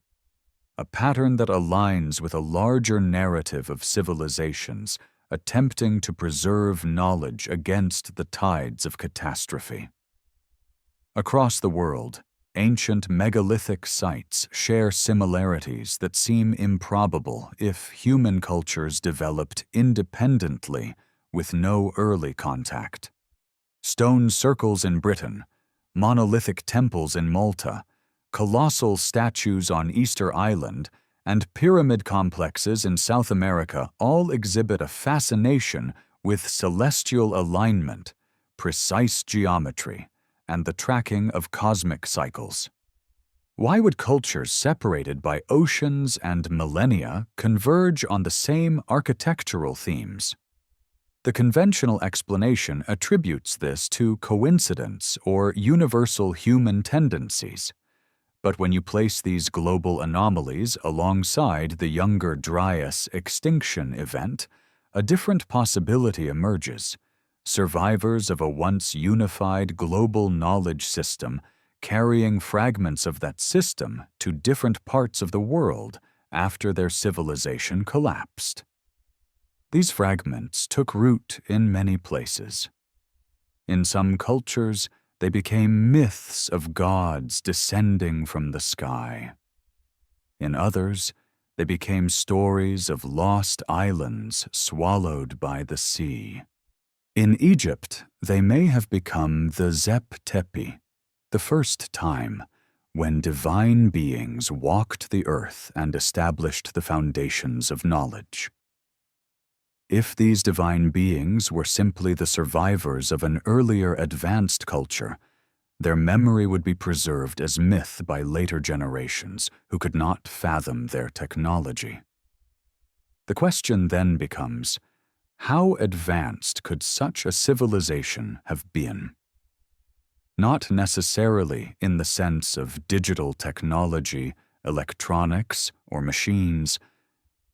that aligns with a larger narrative of civilizations attempting to preserve knowledge against the tides of catastrophe. Across the world, Ancient megalithic sites share similarities that seem improbable if human cultures developed independently with no early contact. Stone circles in Britain, monolithic temples in Malta, colossal statues on Easter Island, and pyramid complexes in South America all exhibit a fascination with celestial alignment, precise geometry, and the tracking of cosmic cycles. Why would cultures separated by oceans and millennia converge on the same architectural themes? The conventional explanation attributes this to coincidence or universal human tendencies. But when you place these global anomalies alongside the Younger Dryas extinction event, a different possibility emerges. Survivors of a once unified global knowledge system carrying fragments of that system to different parts of the world after their civilization collapsed. These fragments took root in many places. In some cultures, they became myths of gods descending from the sky. In others, they became stories of lost islands swallowed by the sea. In Egypt, they may have become the Zep Tepi, the first time when divine beings walked the earth and established the foundations of knowledge. If these divine beings were simply the survivors of an earlier advanced culture, their memory would be preserved as myth by later generations who could not fathom their technology. The question then becomes, how advanced could such a civilization have been? Not necessarily in the sense of digital technology, electronics, or machines,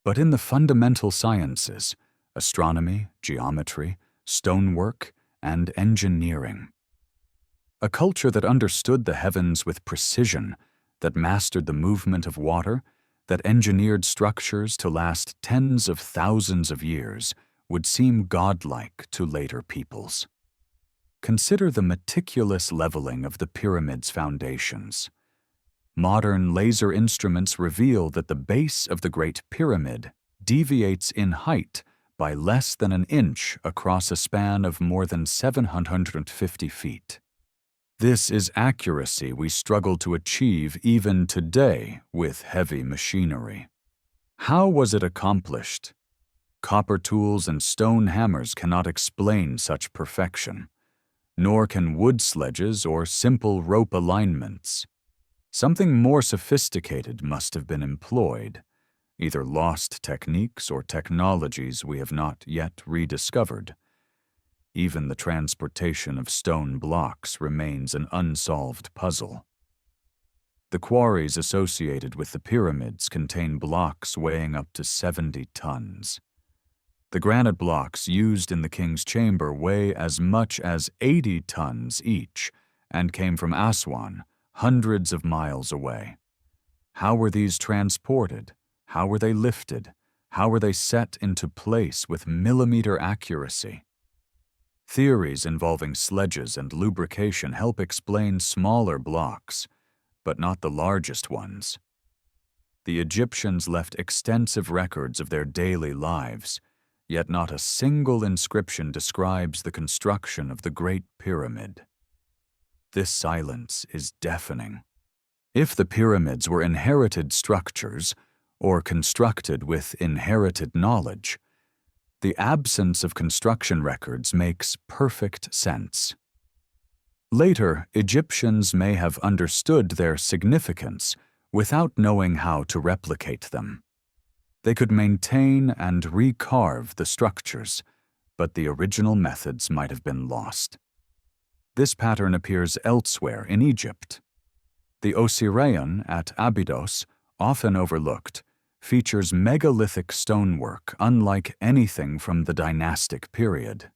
but in the fundamental sciences, astronomy, geometry, stonework, and engineering. A culture that understood the heavens with precision, that mastered the movement of water, that engineered structures to last tens of thousands of years, would seem godlike to later peoples. Consider the meticulous leveling of the pyramid's foundations. Modern laser instruments reveal that the base of the Great Pyramid deviates in height by less than an inch across a span of more than 750 feet. This is accuracy we struggle to achieve even today with heavy machinery. How was it accomplished? Copper tools and stone hammers cannot explain such perfection, nor can wood sledges or simple rope alignments. Something more sophisticated must have been employed, either lost techniques or technologies we have not yet rediscovered. Even the transportation of stone blocks remains an unsolved puzzle. The quarries associated with the pyramids contain blocks weighing up to 70 tons. The granite blocks used in the king's chamber weigh as much as 80 tons each and came from Aswan, hundreds of miles away. How were these transported? How were they lifted? How were they set into place with millimeter accuracy? Theories involving sledges and lubrication help explain smaller blocks, but not the largest ones. The Egyptians left extensive records of their daily lives, yet not a single inscription describes the construction of the Great Pyramid. This silence is deafening. If the pyramids were inherited structures, or constructed with inherited knowledge, the absence of construction records makes perfect sense. Later, Egyptians may have understood their significance without knowing how to replicate them. They could maintain and recarve the structures, but the original methods might have been lost. This pattern appears elsewhere in Egypt. The Osirian at Abydos, often overlooked, features megalithic stonework unlike anything from the dynastic period.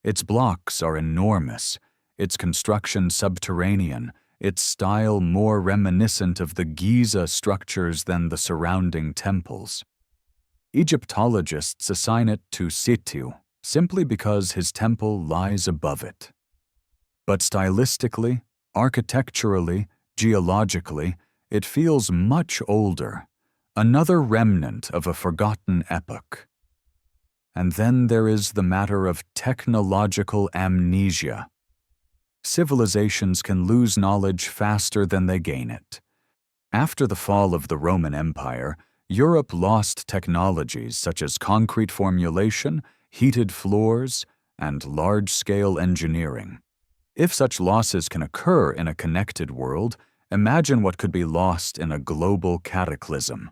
Its blocks are enormous, its construction subterranean, its style more reminiscent of the Giza structures than the surrounding temples. Egyptologists assign it to Situ simply because his temple lies above it. But stylistically, architecturally, Geologically, it feels much older, another remnant of a forgotten epoch. And then there is the matter of technological amnesia. Civilizations can lose knowledge faster than they gain it. After the fall of the Roman Empire, Europe lost technologies such as concrete formulation, heated floors, and large-scale engineering. If such losses can occur in a connected world, imagine what could be lost in a global cataclysm.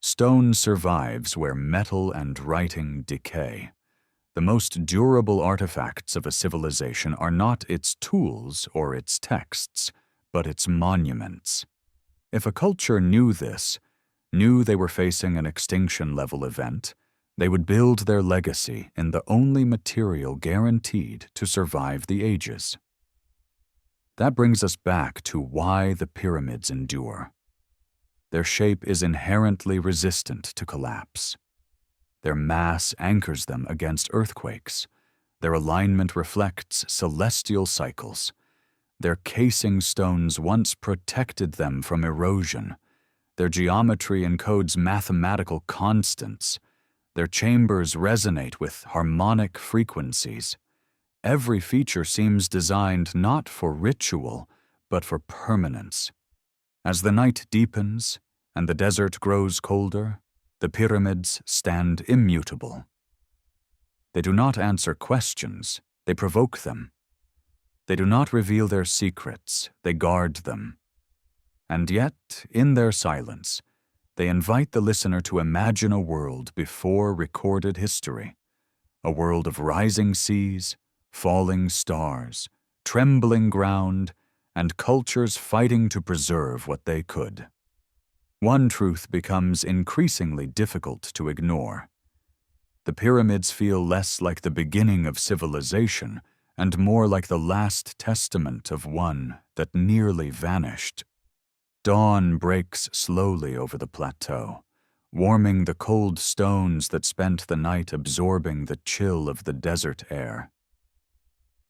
Stone survives where metal and writing decay. The most durable artifacts of a civilization are not its tools or its texts, but its monuments. If a culture knew this, knew they were facing an extinction-level event, they would build their legacy in the only material guaranteed to survive the ages. That brings us back to why the pyramids endure. Their shape is inherently resistant to collapse. Their mass anchors them against earthquakes. Their alignment reflects celestial cycles. Their casing stones once protected them from erosion. Their geometry encodes mathematical constants. Their chambers resonate with harmonic frequencies. Every feature seems designed not for ritual, but for permanence. As the night deepens and the desert grows colder, the pyramids stand immutable. They do not answer questions, they provoke them. They do not reveal their secrets, they guard them. And yet, in their silence, they invite the listener to imagine a world before recorded history, a world of rising seas, falling stars, trembling ground, and cultures fighting to preserve what they could. One truth becomes increasingly difficult to ignore. The pyramids feel less like the beginning of civilization and more like the last testament of one that nearly vanished. Dawn breaks slowly over the plateau, warming the cold stones that spent the night absorbing the chill of the desert air.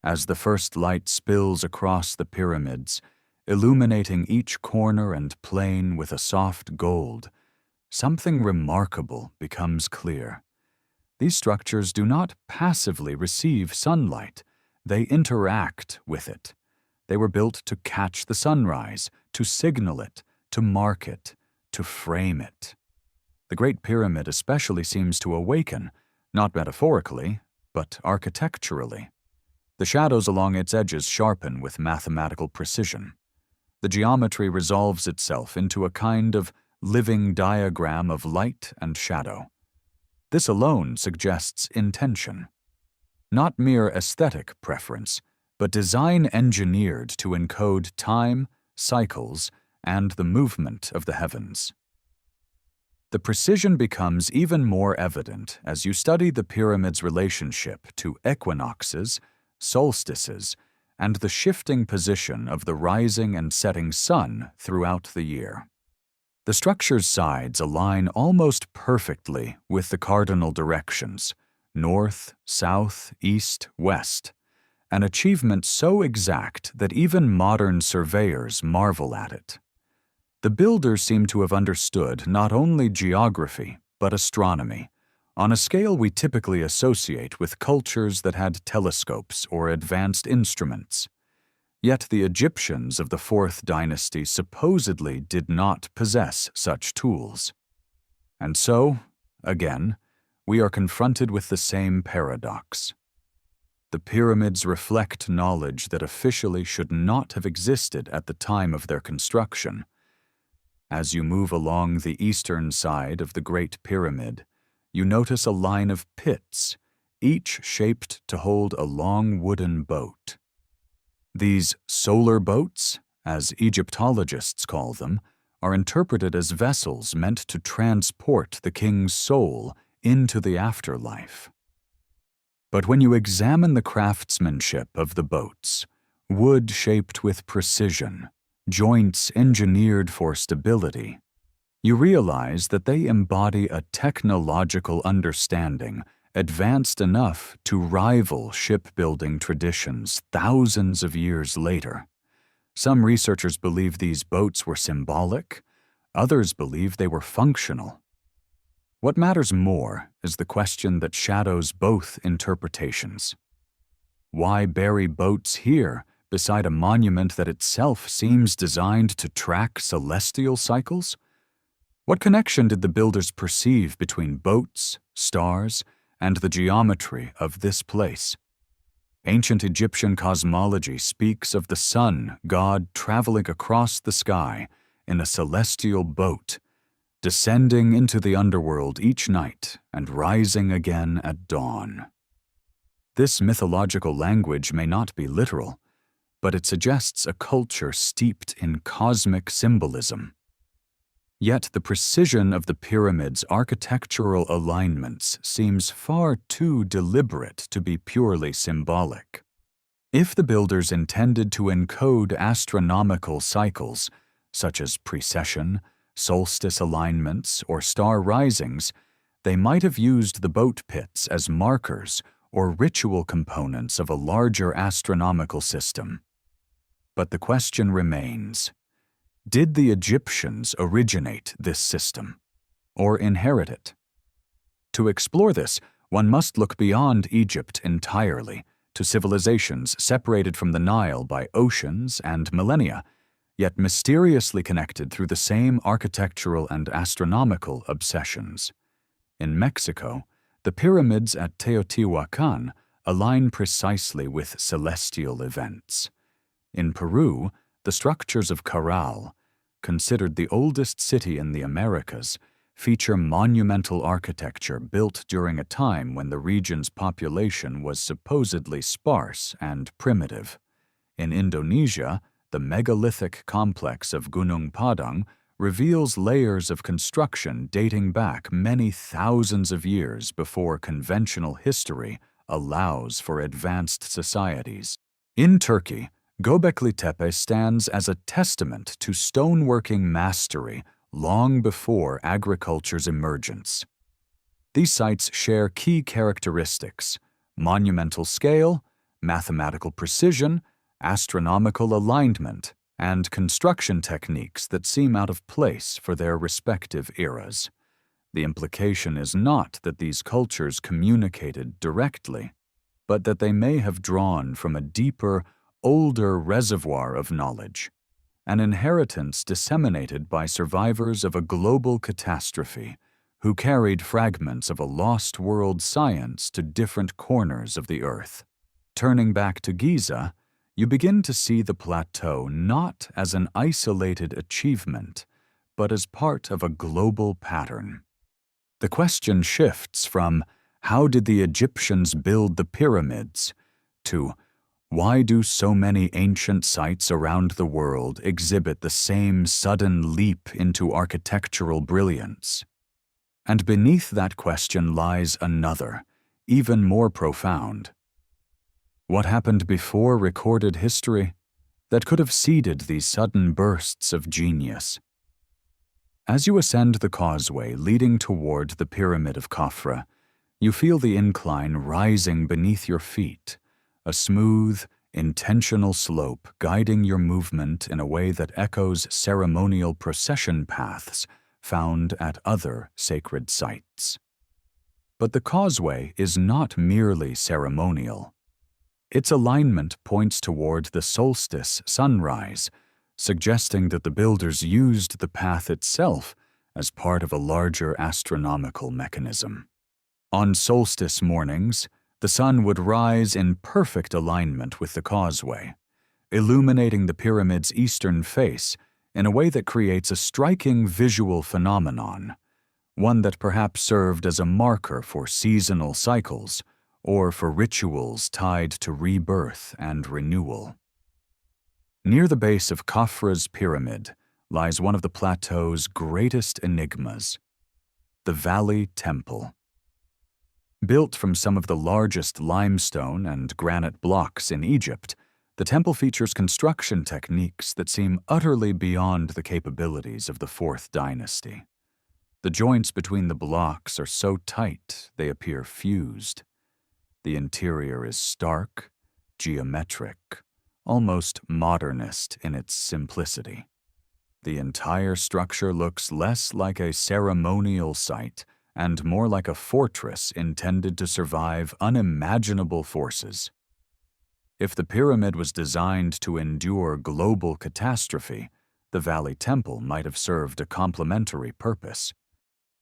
As the first light spills across the pyramids, illuminating each corner and plane with a soft gold, something remarkable becomes clear. These structures do not passively receive sunlight, they interact with it. They were built to catch the sunrise, to signal it, to mark it, to frame it. The Great Pyramid especially seems to awaken, not metaphorically, but architecturally. The shadows along its edges sharpen with mathematical precision. The geometry resolves itself into a kind of living diagram of light and shadow. This alone suggests intention. Not mere aesthetic preference, but design engineered to encode time, cycles, and the movement of the heavens. The precision becomes even more evident as you study the pyramid's relationship to equinoxes, solstices, and the shifting position of the rising and setting sun throughout the year. The structure's sides align almost perfectly with the cardinal directions, north, south, east, west, an achievement so exact that even modern surveyors marvel at it. The builders seem to have understood not only geography, but astronomy, on a scale we typically associate with cultures that had telescopes or advanced instruments. Yet the Egyptians of the 4th dynasty supposedly did not possess such tools. And so, again, we are confronted with the same paradox. The pyramids reflect knowledge that officially should not have existed at the time of their construction. As you move along the eastern side of the Great Pyramid, you notice a line of pits, each shaped to hold a long wooden boat. These solar boats, as Egyptologists call them, are interpreted as vessels meant to transport the king's soul into the afterlife. But when you examine the craftsmanship of the boats, wood shaped with precision, joints engineered for stability, you realize that they embody a technological understanding advanced enough to rival shipbuilding traditions thousands of years later. Some researchers believe these boats were symbolic, others believe they were functional. What matters more is the question that shadows both interpretations. Why bury boats here beside a monument that itself seems designed to track celestial cycles? What connection did the builders perceive between boats, stars, and the geometry of this place? Ancient Egyptian cosmology speaks of the sun god traveling across the sky in a celestial boat, descending into the underworld each night and rising again at dawn. This mythological language may not be literal, but it suggests a culture steeped in cosmic symbolism. Yet the precision of the pyramid's architectural alignments seems far too deliberate to be purely symbolic. If the builders intended to encode astronomical cycles, such as precession, solstice alignments, or star risings, they might have used the boat pits as markers or ritual components of a larger astronomical system. But the question remains: did the Egyptians originate this system, or inherit it? To explore this, one must look beyond Egypt entirely, to civilizations separated from the Nile by oceans and millennia, yet mysteriously connected through the same architectural and astronomical obsessions. In Mexico, the pyramids at Teotihuacan align precisely with celestial events. In Peru, the structures of Caral, considered the oldest city in the Americas, feature monumental architecture built during a time when the region's population was supposedly sparse and primitive. In Indonesia, the megalithic complex of Gunung Padang reveals layers of construction dating back many thousands of years before conventional history allows for advanced societies. In Turkey, Göbekli Tepe stands as a testament to stoneworking mastery long before agriculture's emergence. These sites share key characteristics: monumental scale, mathematical precision, astronomical alignment, and construction techniques that seem out of place for their respective eras. The implication is not that these cultures communicated directly, but that they may have drawn from a deeper, older reservoir of knowledge, an inheritance disseminated by survivors of a global catastrophe who carried fragments of a lost world science to different corners of the earth. Turning back to Giza, you begin to see the plateau not as an isolated achievement, but as part of a global pattern. The question shifts from "how did the Egyptians build the pyramids?" to "why do so many ancient sites around the world exhibit the same sudden leap into architectural brilliance?" And beneath that question lies another, even more profound. What happened before recorded history that could have seeded these sudden bursts of genius? As you ascend the causeway leading toward the Pyramid of Khafra, you feel the incline rising beneath your feet, a smooth, intentional slope guiding your movement in a way that echoes ceremonial procession paths found at other sacred sites. But the causeway is not merely ceremonial. Its alignment points toward the solstice sunrise, suggesting that the builders used the path itself as part of a larger astronomical mechanism. On solstice mornings, the sun would rise in perfect alignment with the causeway, illuminating the pyramid's eastern face in a way that creates a striking visual phenomenon, one that perhaps served as a marker for seasonal cycles or for rituals tied to rebirth and renewal. Near the base of Khafra's pyramid lies one of the plateau's greatest enigmas, the Valley Temple. Built from some of the largest limestone and granite blocks in Egypt, the temple features construction techniques that seem utterly beyond the capabilities of the Fourth Dynasty. The joints between the blocks are so tight they appear fused. The interior is stark, geometric, almost modernist in its simplicity. The entire structure looks less like a ceremonial site and more like a fortress intended to survive unimaginable forces. If the pyramid was designed to endure global catastrophe, the Valley Temple might have served a complementary purpose.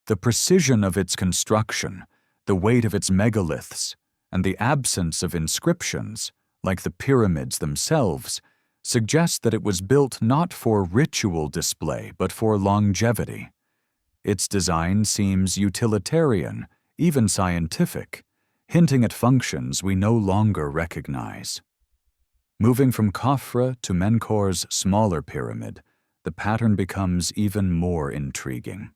The precision of its construction, the weight of its megaliths, and the absence of inscriptions, like the pyramids themselves, suggest that it was built not for ritual display but for longevity. Its design seems utilitarian, even scientific, hinting at functions we no longer recognize. Moving from Khafra to Menkaur's smaller pyramid, the pattern becomes even more intriguing.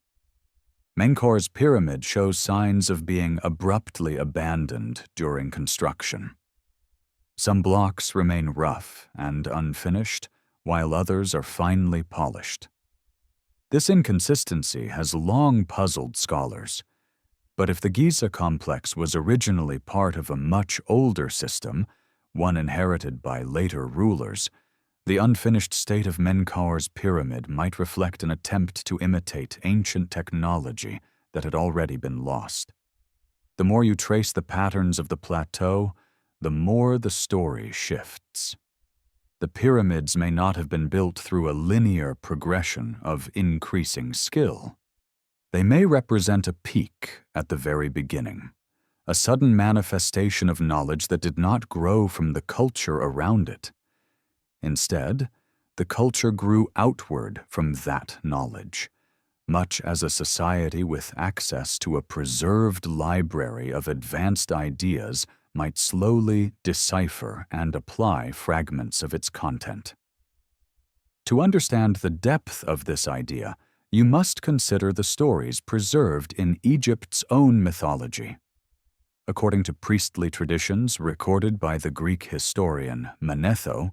Menkaur's pyramid shows signs of being abruptly abandoned during construction. Some blocks remain rough and unfinished, while others are finely polished. This inconsistency has long puzzled scholars, but if the Giza complex was originally part of a much older system, one inherited by later rulers, the unfinished state of Menkaur's pyramid might reflect an attempt to imitate ancient technology that had already been lost. The more you trace the patterns of the plateau, the more the story shifts. The pyramids may not have been built through a linear progression of increasing skill. They may represent a peak at the very beginning, a sudden manifestation of knowledge that did not grow from the culture around it. Instead, the culture grew outward from that knowledge, much as a society with access to a preserved library of advanced ideas might slowly decipher and apply fragments of its content. To understand the depth of this idea, you must consider the stories preserved in Egypt's own mythology. According to priestly traditions recorded by the Greek historian Manetho,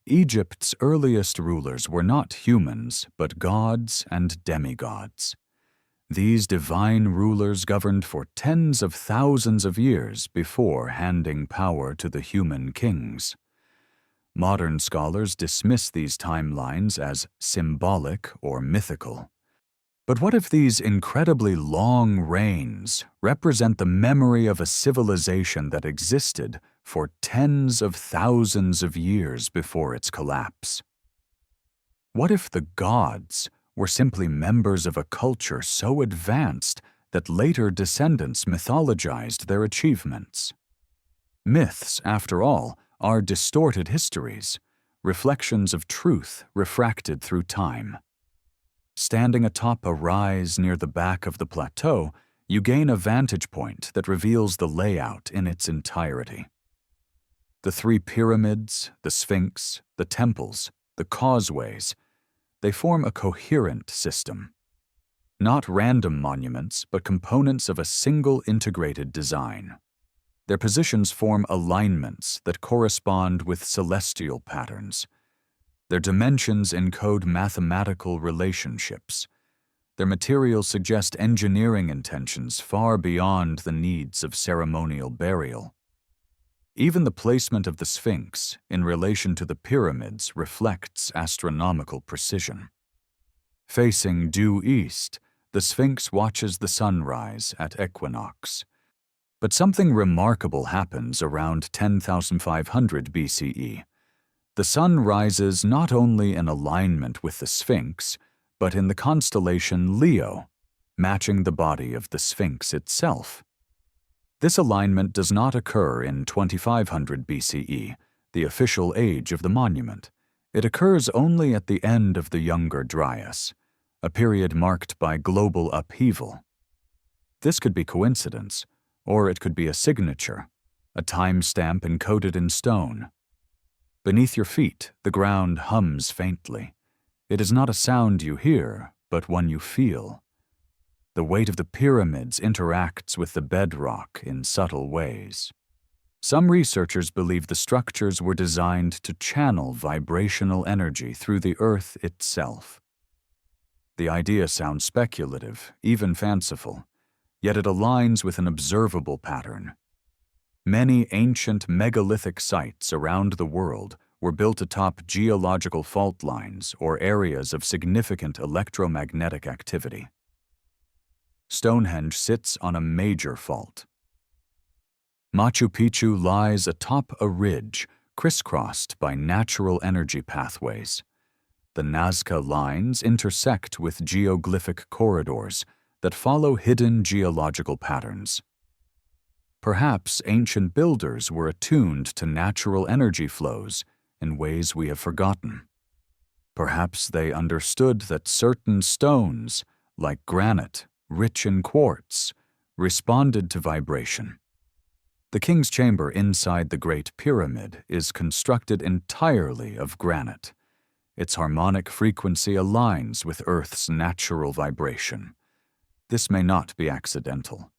Egypt's earliest rulers were not humans, but gods and demigods. These divine rulers governed for tens of thousands of years before handing power to the human kings. Modern scholars dismiss these timelines as symbolic or mythical. But what if these incredibly long reigns represent the memory of a civilization that existed for tens of thousands of years before its collapse? What if the gods were simply members of a culture so advanced that later descendants mythologized their achievements? Myths, after all, are distorted histories, reflections of truth refracted through time. Standing atop a rise near the back of the plateau, you gain a vantage point that reveals the layout in its entirety. The three pyramids, the Sphinx, the temples, the causeways, they form a coherent system. Not random monuments, but components of a single integrated design. Their positions form alignments that correspond with celestial patterns. Their dimensions encode mathematical relationships. Their materials suggest engineering intentions far beyond the needs of ceremonial burial. Even the placement of the Sphinx in relation to the pyramids reflects astronomical precision. Facing due east, the Sphinx watches the sunrise at equinox. But something remarkable happens around 10,500 BCE. The sun rises not only in alignment with the Sphinx, but in the constellation Leo, matching the body of the Sphinx itself. This alignment does not occur in 2500 BCE, the official age of the monument. It occurs only at the end of the Younger Dryas, a period marked by global upheaval. This could be coincidence, or it could be a signature, a timestamp encoded in stone. Beneath your feet, the ground hums faintly. It is not a sound you hear, but one you feel. The weight of the pyramids interacts with the bedrock in subtle ways. Some researchers believe the structures were designed to channel vibrational energy through the earth itself. The idea sounds speculative, even fanciful, yet it aligns with an observable pattern. Many ancient megalithic sites around the world were built atop geological fault lines or areas of significant electromagnetic activity. Stonehenge sits on a major fault. Machu Picchu lies atop a ridge crisscrossed by natural energy pathways. The Nazca lines intersect with geoglyphic corridors that follow hidden geological patterns. Perhaps ancient builders were attuned to natural energy flows in ways we have forgotten. Perhaps they understood that certain stones, like granite, rich in quartz, responded to vibration. The king's chamber inside the Great Pyramid is constructed entirely of granite. Its harmonic frequency aligns with Earth's natural vibration. This may not be accidental.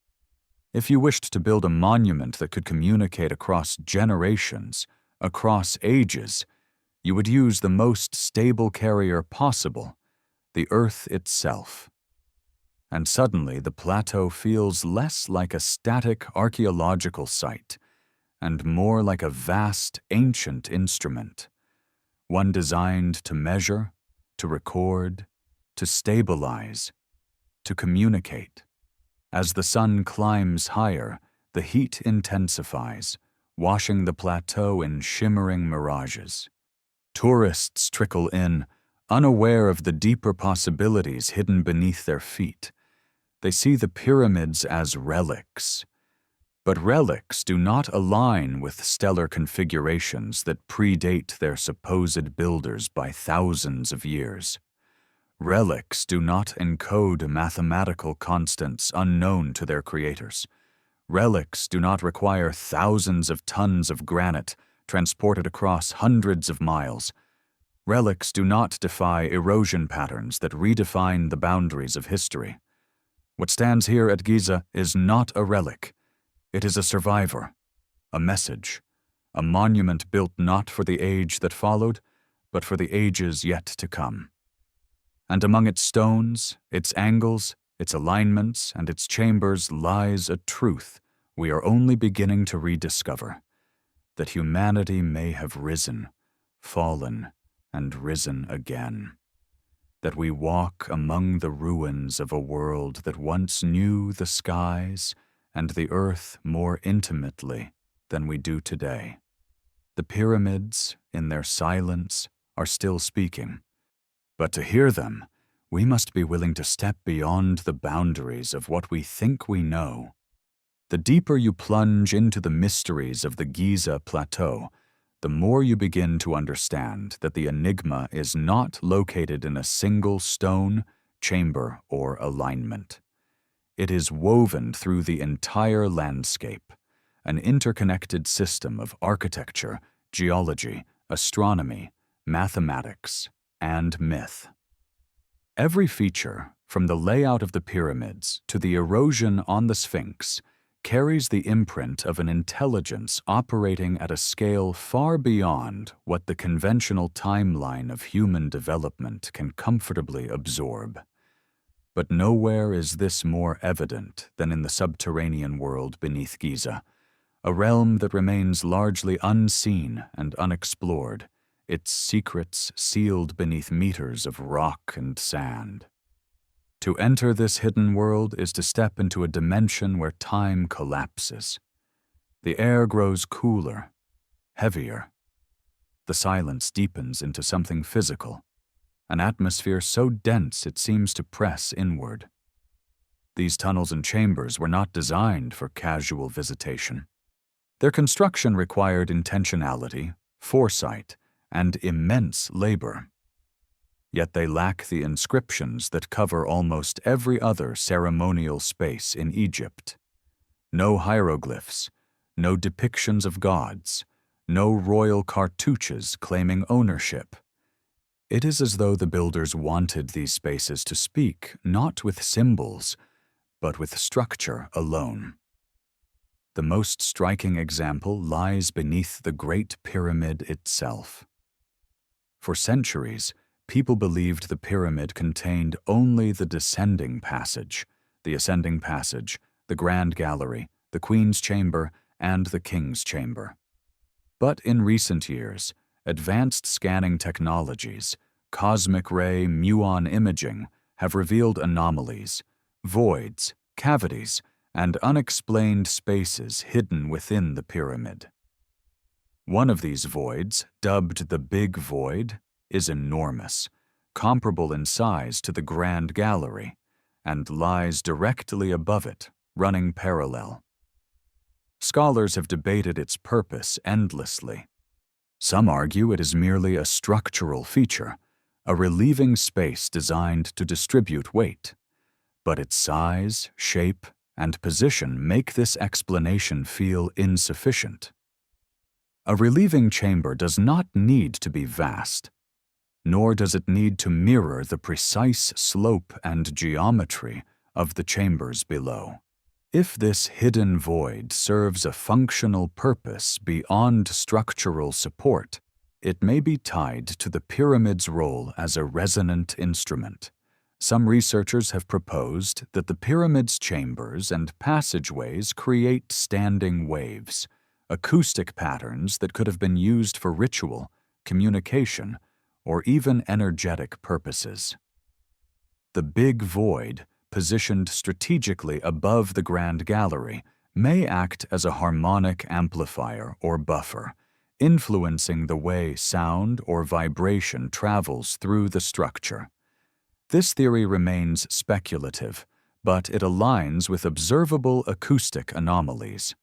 If you wished to build a monument that could communicate across generations, across ages, you would use the most stable carrier possible, the Earth itself. And suddenly the plateau feels less like a static archaeological site and more like a vast, ancient instrument, one designed to measure, to record, to stabilize, to communicate. As the sun climbs higher, the heat intensifies, washing the plateau in shimmering mirages. Tourists trickle in, unaware of the deeper possibilities hidden beneath their feet. They see the pyramids as relics. But relics do not align with stellar configurations that predate their supposed builders by thousands of years. Relics do not encode mathematical constants unknown to their creators. Relics do not require thousands of tons of granite transported across hundreds of miles. Relics do not defy erosion patterns that redefine the boundaries of history. What stands here at Giza is not a relic. It is a survivor, a message, a monument built not for the age that followed, but for the ages yet to come. And among its stones, its angles, its alignments, and its chambers lies a truth we are only beginning to rediscover, that humanity may have risen, fallen, and risen again, that we walk among the ruins of a world that once knew the skies and the earth more intimately than we do today. The pyramids, in their silence, are still speaking. But to hear them, we must be willing to step beyond the boundaries of what we think we know. The deeper you plunge into the mysteries of the Giza Plateau, the more you begin to understand that the enigma is not located in a single stone, chamber, or alignment. It is woven through the entire landscape, an interconnected system of architecture, geology, astronomy, mathematics, and myth. Every feature, from the layout of the pyramids to the erosion on the Sphinx, carries the imprint of an intelligence operating at a scale far beyond what the conventional timeline of human development can comfortably absorb. But nowhere is this more evident than in the subterranean world beneath Giza, a realm that remains largely unseen and unexplored, its secrets sealed beneath meters of rock and sand. To enter this hidden world is to step into a dimension where time collapses. The air grows cooler, heavier. The silence deepens into something physical, an atmosphere so dense it seems to press inward. These tunnels and chambers were not designed for casual visitation. Their construction required intentionality, foresight, and immense labor. Yet they lack the inscriptions that cover almost every other ceremonial space in Egypt. No hieroglyphs, no depictions of gods, no royal cartouches claiming ownership. It is as though the builders wanted these spaces to speak not with symbols, but with structure alone. The most striking example lies beneath the Great Pyramid itself. For centuries, people believed the pyramid contained only the descending passage, the ascending passage, the grand gallery, the queen's chamber, and the king's chamber. But in recent years, advanced scanning technologies, cosmic ray muon imaging have revealed anomalies, voids, cavities, and unexplained spaces hidden within the pyramid. One of these voids, dubbed the Big Void, is enormous, comparable in size to the Grand Gallery, and lies directly above it, running parallel. Scholars have debated its purpose endlessly. Some argue it is merely a structural feature, a relieving space designed to distribute weight. But its size, shape, and position make this explanation feel insufficient. A relieving chamber does not need to be vast, nor does it need to mirror the precise slope and geometry of the chambers below. If this hidden void serves a functional purpose beyond structural support, it may be tied to the pyramid's role as a resonant instrument. Some researchers have proposed that the pyramid's chambers and passageways create standing waves, acoustic patterns that could have been used for ritual, communication, or even energetic purposes. The Big Void, positioned strategically above the Grand Gallery, may act as a harmonic amplifier or buffer, influencing the way sound or vibration travels through the structure. This theory remains speculative, but it aligns with observable acoustic anomalies.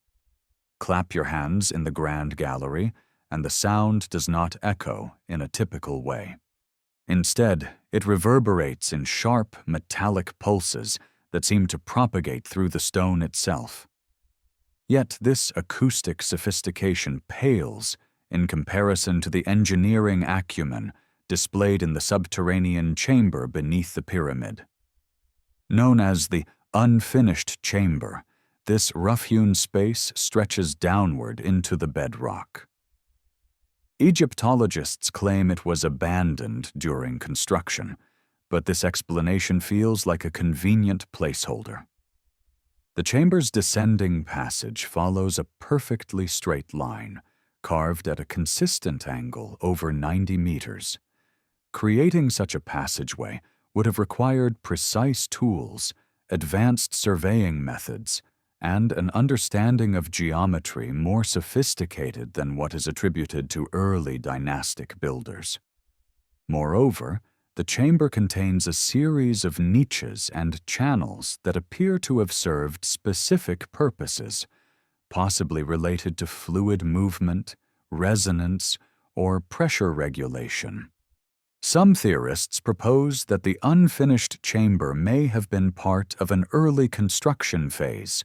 Clap your hands in the Grand Gallery, and the sound does not echo in a typical way. Instead, it reverberates in sharp, metallic pulses that seem to propagate through the stone itself. Yet this acoustic sophistication pales in comparison to the engineering acumen displayed in the subterranean chamber beneath the pyramid. Known as the unfinished chamber, this rough-hewn space stretches downward into the bedrock. Egyptologists claim it was abandoned during construction, but this explanation feels like a convenient placeholder. The chamber's descending passage follows a perfectly straight line, carved at a consistent angle over 90 meters. Creating such a passageway would have required precise tools, advanced surveying methods, and an understanding of geometry more sophisticated than what is attributed to early dynastic builders. Moreover, the chamber contains a series of niches and channels that appear to have served specific purposes, possibly related to fluid movement, resonance, or pressure regulation. Some theorists propose that the unfinished chamber may have been part of an early construction phase,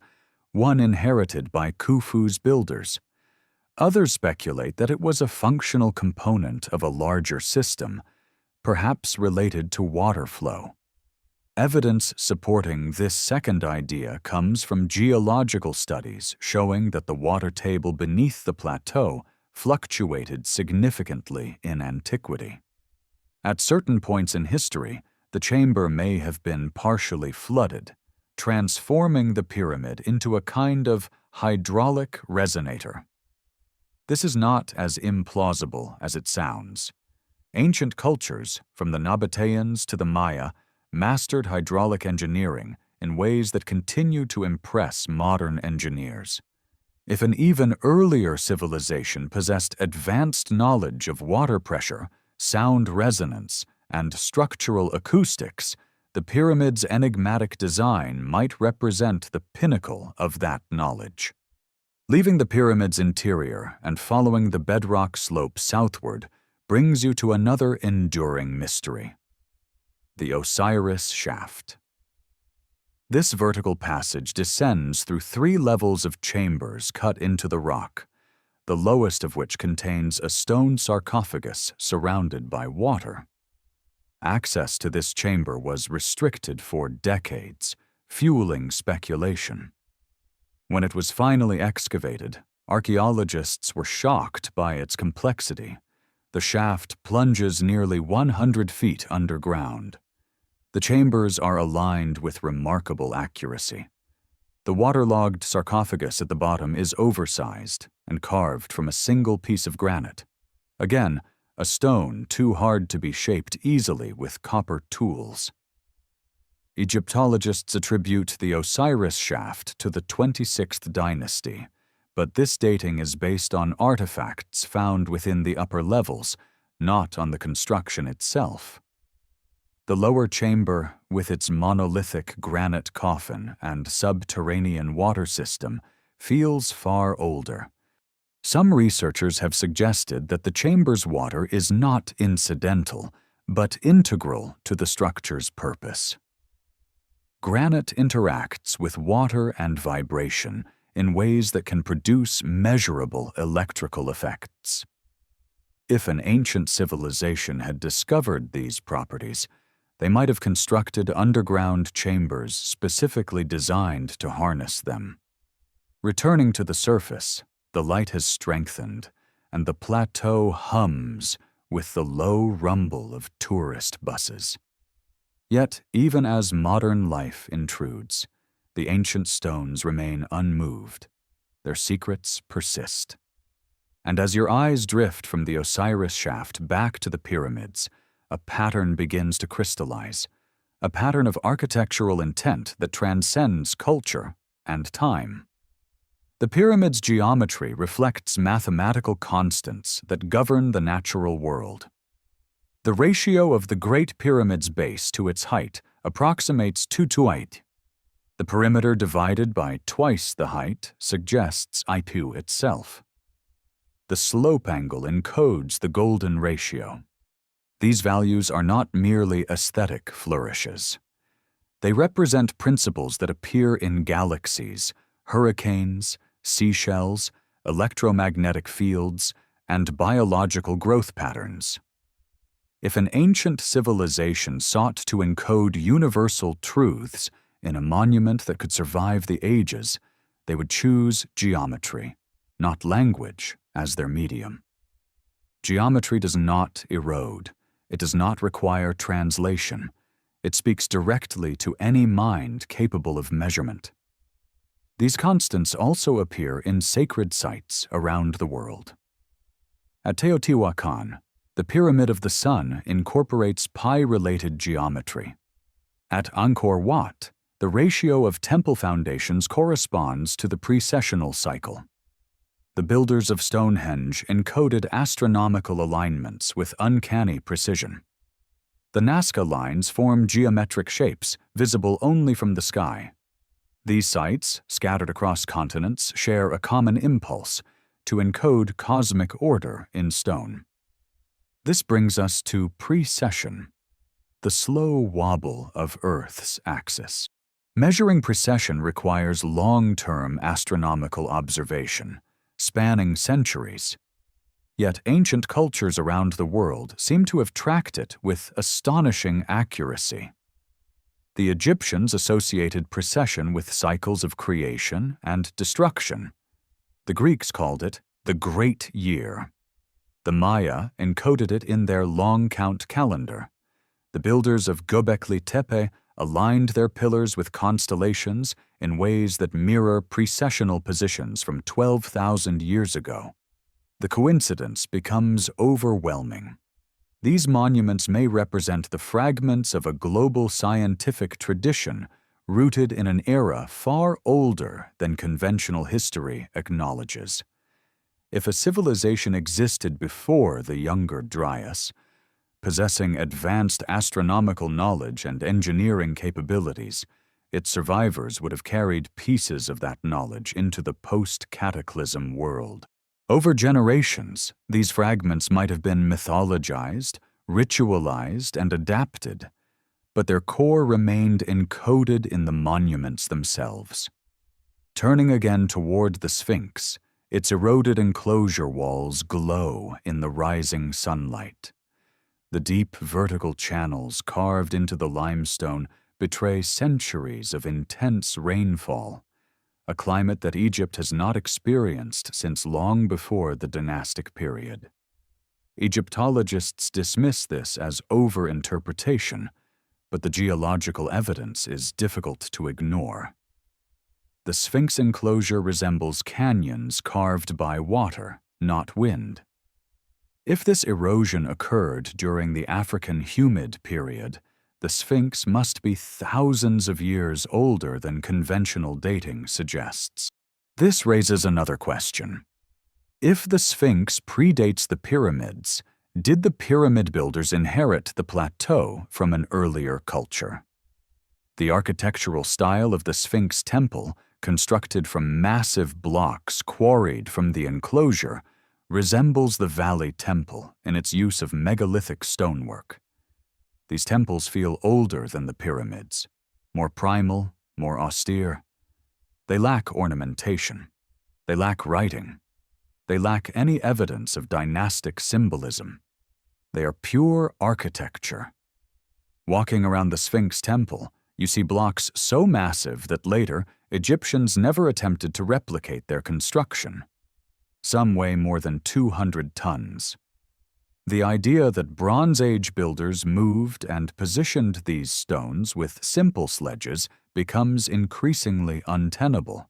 one inherited by Khufu's builders. Others speculate that it was a functional component of a larger system, perhaps related to water flow. Evidence supporting this second idea comes from geological studies showing that the water table beneath the plateau fluctuated significantly in antiquity. At certain points in history, the chamber may have been partially flooded, transforming the pyramid into a kind of hydraulic resonator. This is not as implausible as it sounds. Ancient cultures, from the Nabateans to the Maya, mastered hydraulic engineering in ways that continue to impress modern engineers. If an even earlier civilization possessed advanced knowledge of water pressure, sound resonance, and structural acoustics, the pyramid's enigmatic design might represent the pinnacle of that knowledge. Leaving the pyramid's interior and following the bedrock slope southward brings you to another enduring mystery: the Osiris shaft. This vertical passage descends through 3 levels of chambers cut into the rock, the lowest of which contains a stone sarcophagus surrounded by water. Access to this chamber was restricted for decades, fueling speculation. When it was finally excavated, archaeologists were shocked by its complexity. The shaft plunges nearly 100 feet underground. The chambers are aligned with remarkable accuracy. The waterlogged sarcophagus at the bottom is oversized and carved from a single piece of granite. Again, a stone too hard to be shaped easily with copper tools. Egyptologists attribute the Osiris shaft to the 26th dynasty, but this dating is based on artifacts found within the upper levels, not on the construction itself. The lower chamber, with its monolithic granite coffin and subterranean water system, feels far older. Some researchers have suggested that the chamber's water is not incidental, but integral to the structure's purpose. Granite interacts with water and vibration in ways that can produce measurable electrical effects. If an ancient civilization had discovered these properties, they might have constructed underground chambers specifically designed to harness them. Returning to the surface, the light has strengthened, and the plateau hums with the low rumble of tourist buses. Yet, even as modern life intrudes, the ancient stones remain unmoved. Their secrets persist. And as your eyes drift from the Osiris shaft back to the pyramids, a pattern begins to crystallize, a pattern of architectural intent that transcends culture and time. The pyramid's geometry reflects mathematical constants that govern the natural world. The ratio of the Great Pyramid's base to its height approximates 2:8. The perimeter divided by twice the height suggests IQ itself. The slope angle encodes the golden ratio. These values are not merely aesthetic flourishes. They represent principles that appear in galaxies, hurricanes, seashells, electromagnetic fields, and biological growth patterns. If an ancient civilization sought to encode universal truths in a monument that could survive the ages, they would choose geometry, not language, as their medium. Geometry does not erode. It does not require translation. It speaks directly to any mind capable of measurement. These constants also appear in sacred sites around the world. At Teotihuacan, the Pyramid of the Sun incorporates pi-related geometry. At Angkor Wat, the ratio of temple foundations corresponds to the precessional cycle. The builders of Stonehenge encoded astronomical alignments with uncanny precision. The Nazca lines form geometric shapes visible only from the sky. These sites, scattered across continents, share a common impulse to encode cosmic order in stone. This brings us to precession, the slow wobble of Earth's axis. Measuring precession requires long-term astronomical observation, spanning centuries. Yet ancient cultures around the world seem to have tracked it with astonishing accuracy. The Egyptians associated precession with cycles of creation and destruction. The Greeks called it the Great Year. The Maya encoded it in their long count calendar. The builders of Göbekli Tepe aligned their pillars with constellations in ways that mirror precessional positions from 12,000 years ago. The coincidence becomes overwhelming. These monuments may represent the fragments of a global scientific tradition rooted in an era far older than conventional history acknowledges. If a civilization existed before the Younger Dryas, possessing advanced astronomical knowledge and engineering capabilities, its survivors would have carried pieces of that knowledge into the post-cataclysm world. Over generations, these fragments might have been mythologized, ritualized, and adapted, but their core remained encoded in the monuments themselves. Turning again toward the Sphinx, its eroded enclosure walls glow in the rising sunlight. The deep vertical channels carved into the limestone betray centuries of intense rainfall, a climate that Egypt has not experienced since long before the dynastic period. Egyptologists dismiss this as over-interpretation, but the geological evidence is difficult to ignore. The Sphinx enclosure resembles canyons carved by water, not wind. If this erosion occurred during the African humid period, the Sphinx must be thousands of years older than conventional dating suggests. This raises another question. If the Sphinx predates the pyramids, did the pyramid builders inherit the plateau from an earlier culture? The architectural style of the Sphinx temple, constructed from massive blocks quarried from the enclosure, resembles the Valley Temple in its use of megalithic stonework. These temples feel older than the pyramids, more primal, more austere. They lack ornamentation. They lack writing. They lack any evidence of dynastic symbolism. They are pure architecture. Walking around the Sphinx temple, you see blocks so massive that later Egyptians never attempted to replicate their construction. Some weigh more than 200 tons. The idea that Bronze Age builders moved and positioned these stones with simple sledges becomes increasingly untenable.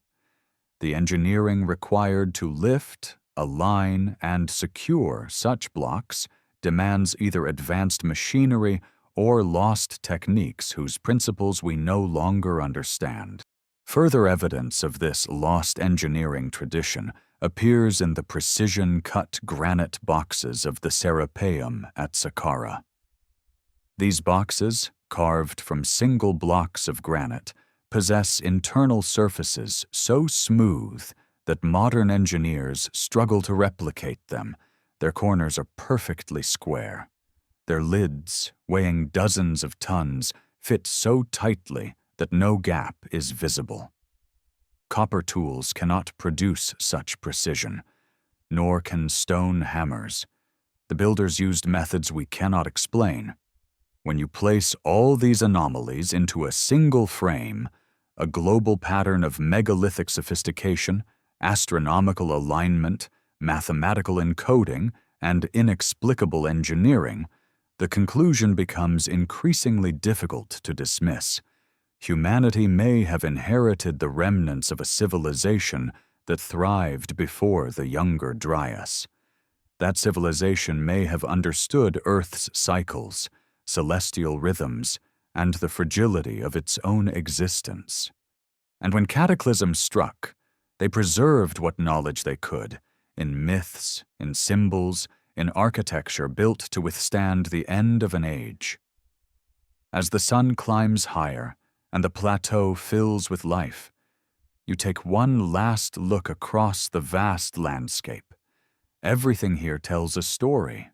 The engineering required to lift, align, and secure such blocks demands either advanced machinery or lost techniques whose principles we no longer understand. Further evidence of this lost engineering tradition appears in the precision-cut granite boxes of the Serapeum at Saqqara. These boxes, carved from single blocks of granite, possess internal surfaces so smooth that modern engineers struggle to replicate them. Their corners are perfectly square. Their lids, weighing dozens of tons, fit so tightly that no gap is visible. Copper tools cannot produce such precision, nor can stone hammers. The builders used methods we cannot explain. When you place all these anomalies into a single frame, a global pattern of megalithic sophistication, astronomical alignment, mathematical encoding, and inexplicable engineering, the conclusion becomes increasingly difficult to dismiss. Humanity may have inherited the remnants of a civilization that thrived before the Younger Dryas. That civilization may have understood Earth's cycles, celestial rhythms, and the fragility of its own existence. And when cataclysm struck, they preserved what knowledge they could, in myths, in symbols, in architecture built to withstand the end of an age. As the sun climbs higher, and the plateau fills with life, you take one last look across the vast landscape. Everything here tells a story,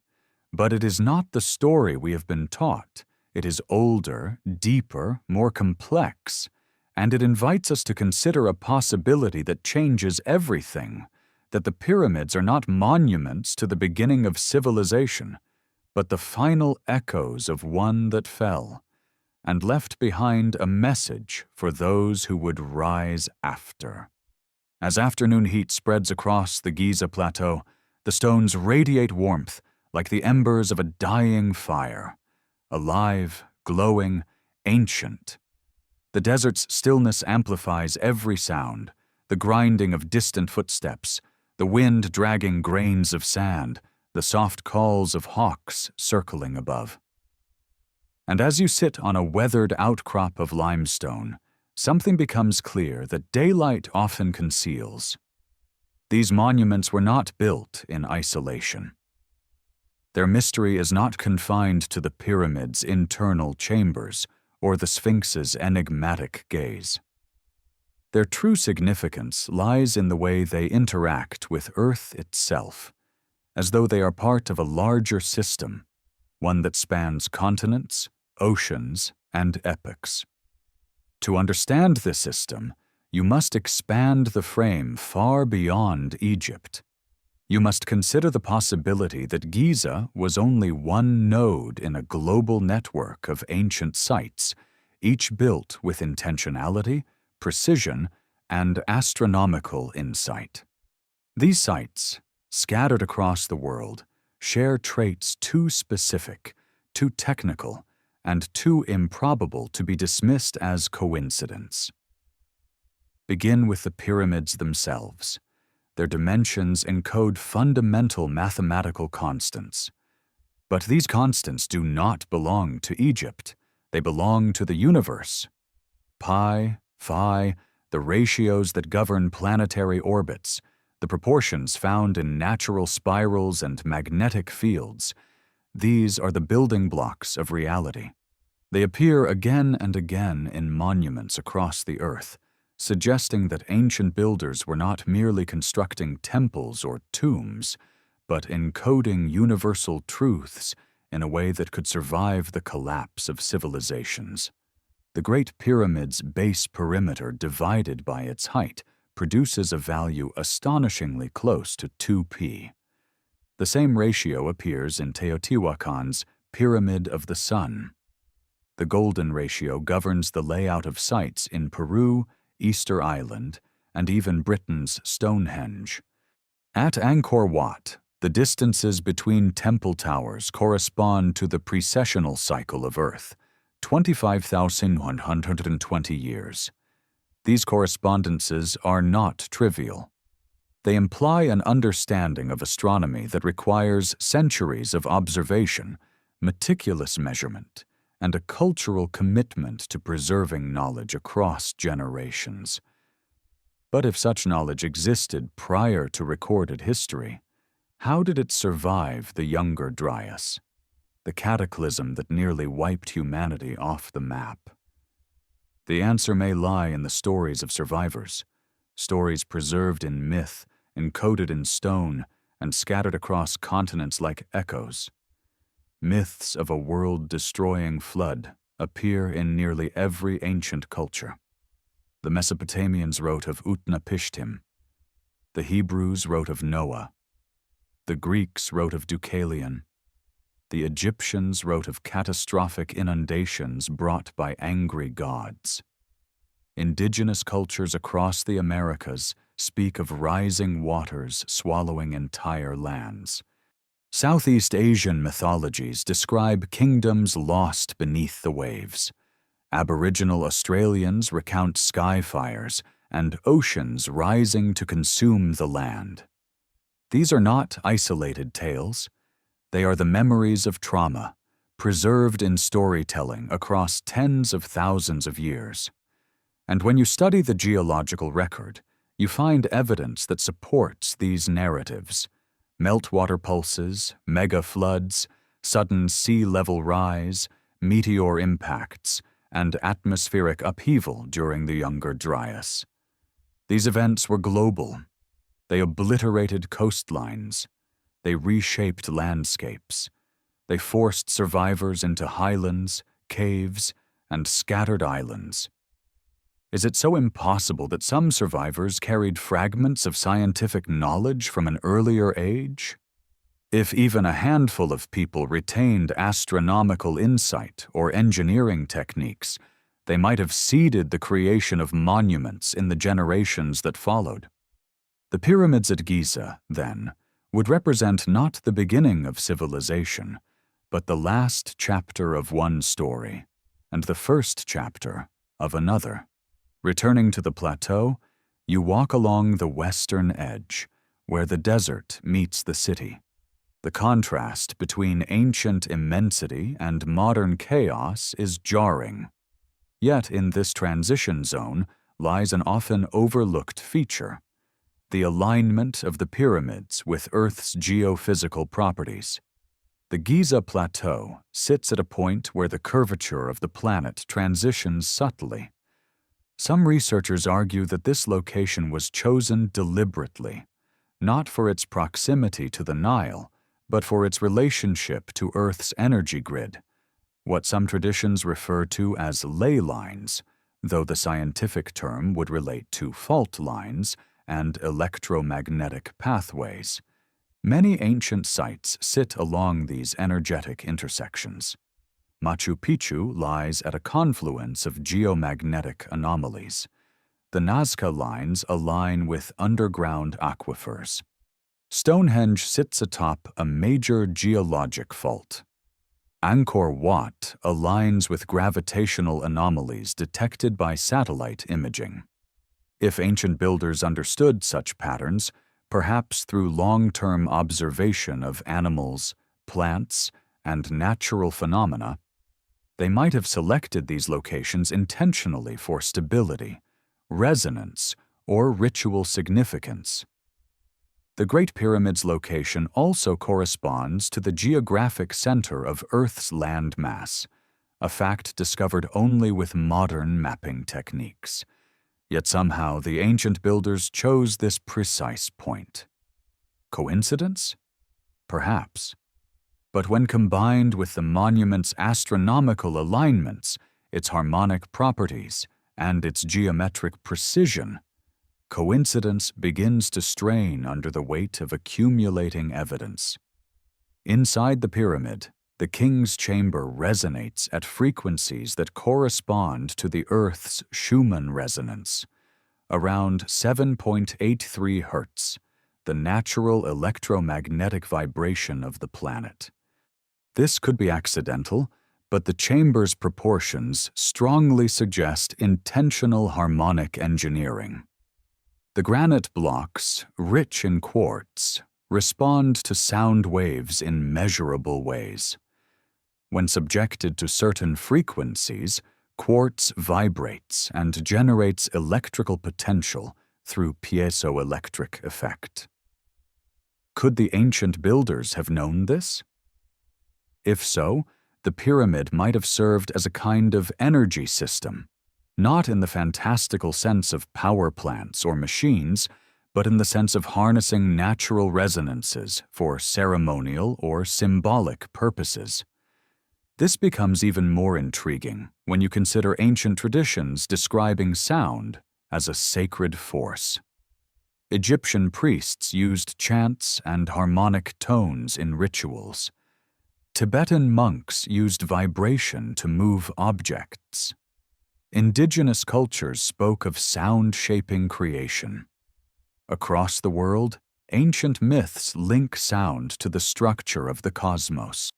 but it is not the story we have been taught. It is older, deeper, more complex, and it invites us to consider a possibility that changes everything, that the pyramids are not monuments to the beginning of civilization, but the final echoes of one that fell, and left behind a message for those who would rise after. As afternoon heat spreads across the Giza plateau, the stones radiate warmth like the embers of a dying fire, alive, glowing, ancient. The desert's stillness amplifies every sound, the grinding of distant footsteps, the wind dragging grains of sand, the soft calls of hawks circling above. And as you sit on a weathered outcrop of limestone, something becomes clear that daylight often conceals. These monuments were not built in isolation. Their mystery is not confined to the pyramid's internal chambers or the Sphinx's enigmatic gaze. Their true significance lies in the way they interact with Earth itself, as though they are part of a larger system, one that spans continents, oceans, and epochs. To understand this system, you must expand the frame far beyond Egypt. You must consider the possibility that Giza was only one node in a global network of ancient sites, each built with intentionality, precision, and astronomical insight. These sites, scattered across the world, share traits too specific, too technical, and too improbable to be dismissed as coincidence. Begin with the pyramids themselves. Their dimensions encode fundamental mathematical constants. But these constants do not belong to Egypt. They belong to the universe. Pi, phi, the ratios that govern planetary orbits, the proportions found in natural spirals and magnetic fields, these are the building blocks of reality. They appear again and again in monuments across the earth, suggesting that ancient builders were not merely constructing temples or tombs, but encoding universal truths in a way that could survive the collapse of civilizations. The Great Pyramid's base perimeter divided by its height produces a value astonishingly close to 2p. The same ratio appears in Teotihuacan's Pyramid of the Sun. The golden ratio governs the layout of sites in Peru, Easter Island, and even Britain's Stonehenge. At Angkor Wat, the distances between temple towers correspond to the precessional cycle of Earth, 25,120 years. These correspondences are not trivial. They imply an understanding of astronomy that requires centuries of observation, meticulous measurement, and a cultural commitment to preserving knowledge across generations. But if such knowledge existed prior to recorded history, how did it survive the Younger Dryas, the cataclysm that nearly wiped humanity off the map? The answer may lie in the stories of survivors, stories preserved in myth, encoded in stone, and scattered across continents like echoes. Myths of a world-destroying flood appear in nearly every ancient culture. The Mesopotamians wrote of Utnapishtim. The Hebrews wrote of Noah. The Greeks wrote of Deucalion. The Egyptians wrote of catastrophic inundations brought by angry gods. Indigenous cultures across the Americas speak of rising waters swallowing entire lands. Southeast Asian mythologies describe kingdoms lost beneath the waves. Aboriginal Australians recount sky fires and oceans rising to consume the land. These are not isolated tales. They are the memories of trauma, preserved in storytelling across tens of thousands of years. And when you study the geological record, you find evidence that supports these narratives: meltwater pulses, mega floods, sudden sea level rise, meteor impacts, and atmospheric upheaval during the Younger Dryas. These events were global. They obliterated coastlines. They reshaped landscapes. They forced survivors into highlands, caves, and scattered islands. Is it so impossible that some survivors carried fragments of scientific knowledge from an earlier age? If even a handful of people retained astronomical insight or engineering techniques, they might have seeded the creation of monuments in the generations that followed. The pyramids at Giza, then, would represent not the beginning of civilization, but the last chapter of one story, and the first chapter of another. Returning to the plateau, you walk along the western edge, where the desert meets the city. The contrast between ancient immensity and modern chaos is jarring. Yet in this transition zone lies an often overlooked feature: the alignment of the pyramids with Earth's geophysical properties. The Giza Plateau sits at a point where the curvature of the planet transitions subtly. Some researchers argue that this location was chosen deliberately, not for its proximity to the Nile, but for its relationship to Earth's energy grid, what some traditions refer to as ley lines, though the scientific term would relate to fault lines and electromagnetic pathways. Many ancient sites sit along these energetic intersections. Machu Picchu lies at a confluence of geomagnetic anomalies. The Nazca lines align with underground aquifers. Stonehenge sits atop a major geologic fault. Angkor Wat aligns with gravitational anomalies detected by satellite imaging. If ancient builders understood such patterns, Perhaps through long-term observation of animals, plants, and natural phenomena, they might have selected these locations intentionally for stability, resonance, or ritual significance. The Great Pyramid's location also corresponds to the geographic center of Earth's land mass, a fact discovered only with modern mapping techniques. Yet somehow the ancient builders chose this precise point. Coincidence? Perhaps. But when combined with the monument's astronomical alignments, its harmonic properties, and its geometric precision, coincidence begins to strain under the weight of accumulating evidence. Inside the pyramid, the king's chamber resonates at frequencies that correspond to the Earth's Schumann resonance, around 7.83 Hz, the natural electromagnetic vibration of the planet. This could be accidental, but the chamber's proportions strongly suggest intentional harmonic engineering. The granite blocks, rich in quartz, respond to sound waves in measurable ways. When subjected to certain frequencies, quartz vibrates and generates electrical potential through piezoelectric effect. Could the ancient builders have known this? If so, the pyramid might have served as a kind of energy system, not in the fantastical sense of power plants or machines, but in the sense of harnessing natural resonances for ceremonial or symbolic purposes. This becomes even more intriguing when you consider ancient traditions describing sound as a sacred force. Egyptian priests used chants and harmonic tones in rituals. Tibetan monks used vibration to move objects. Indigenous cultures spoke of sound-shaping creation. Across the world, ancient myths link sound to the structure of the cosmos.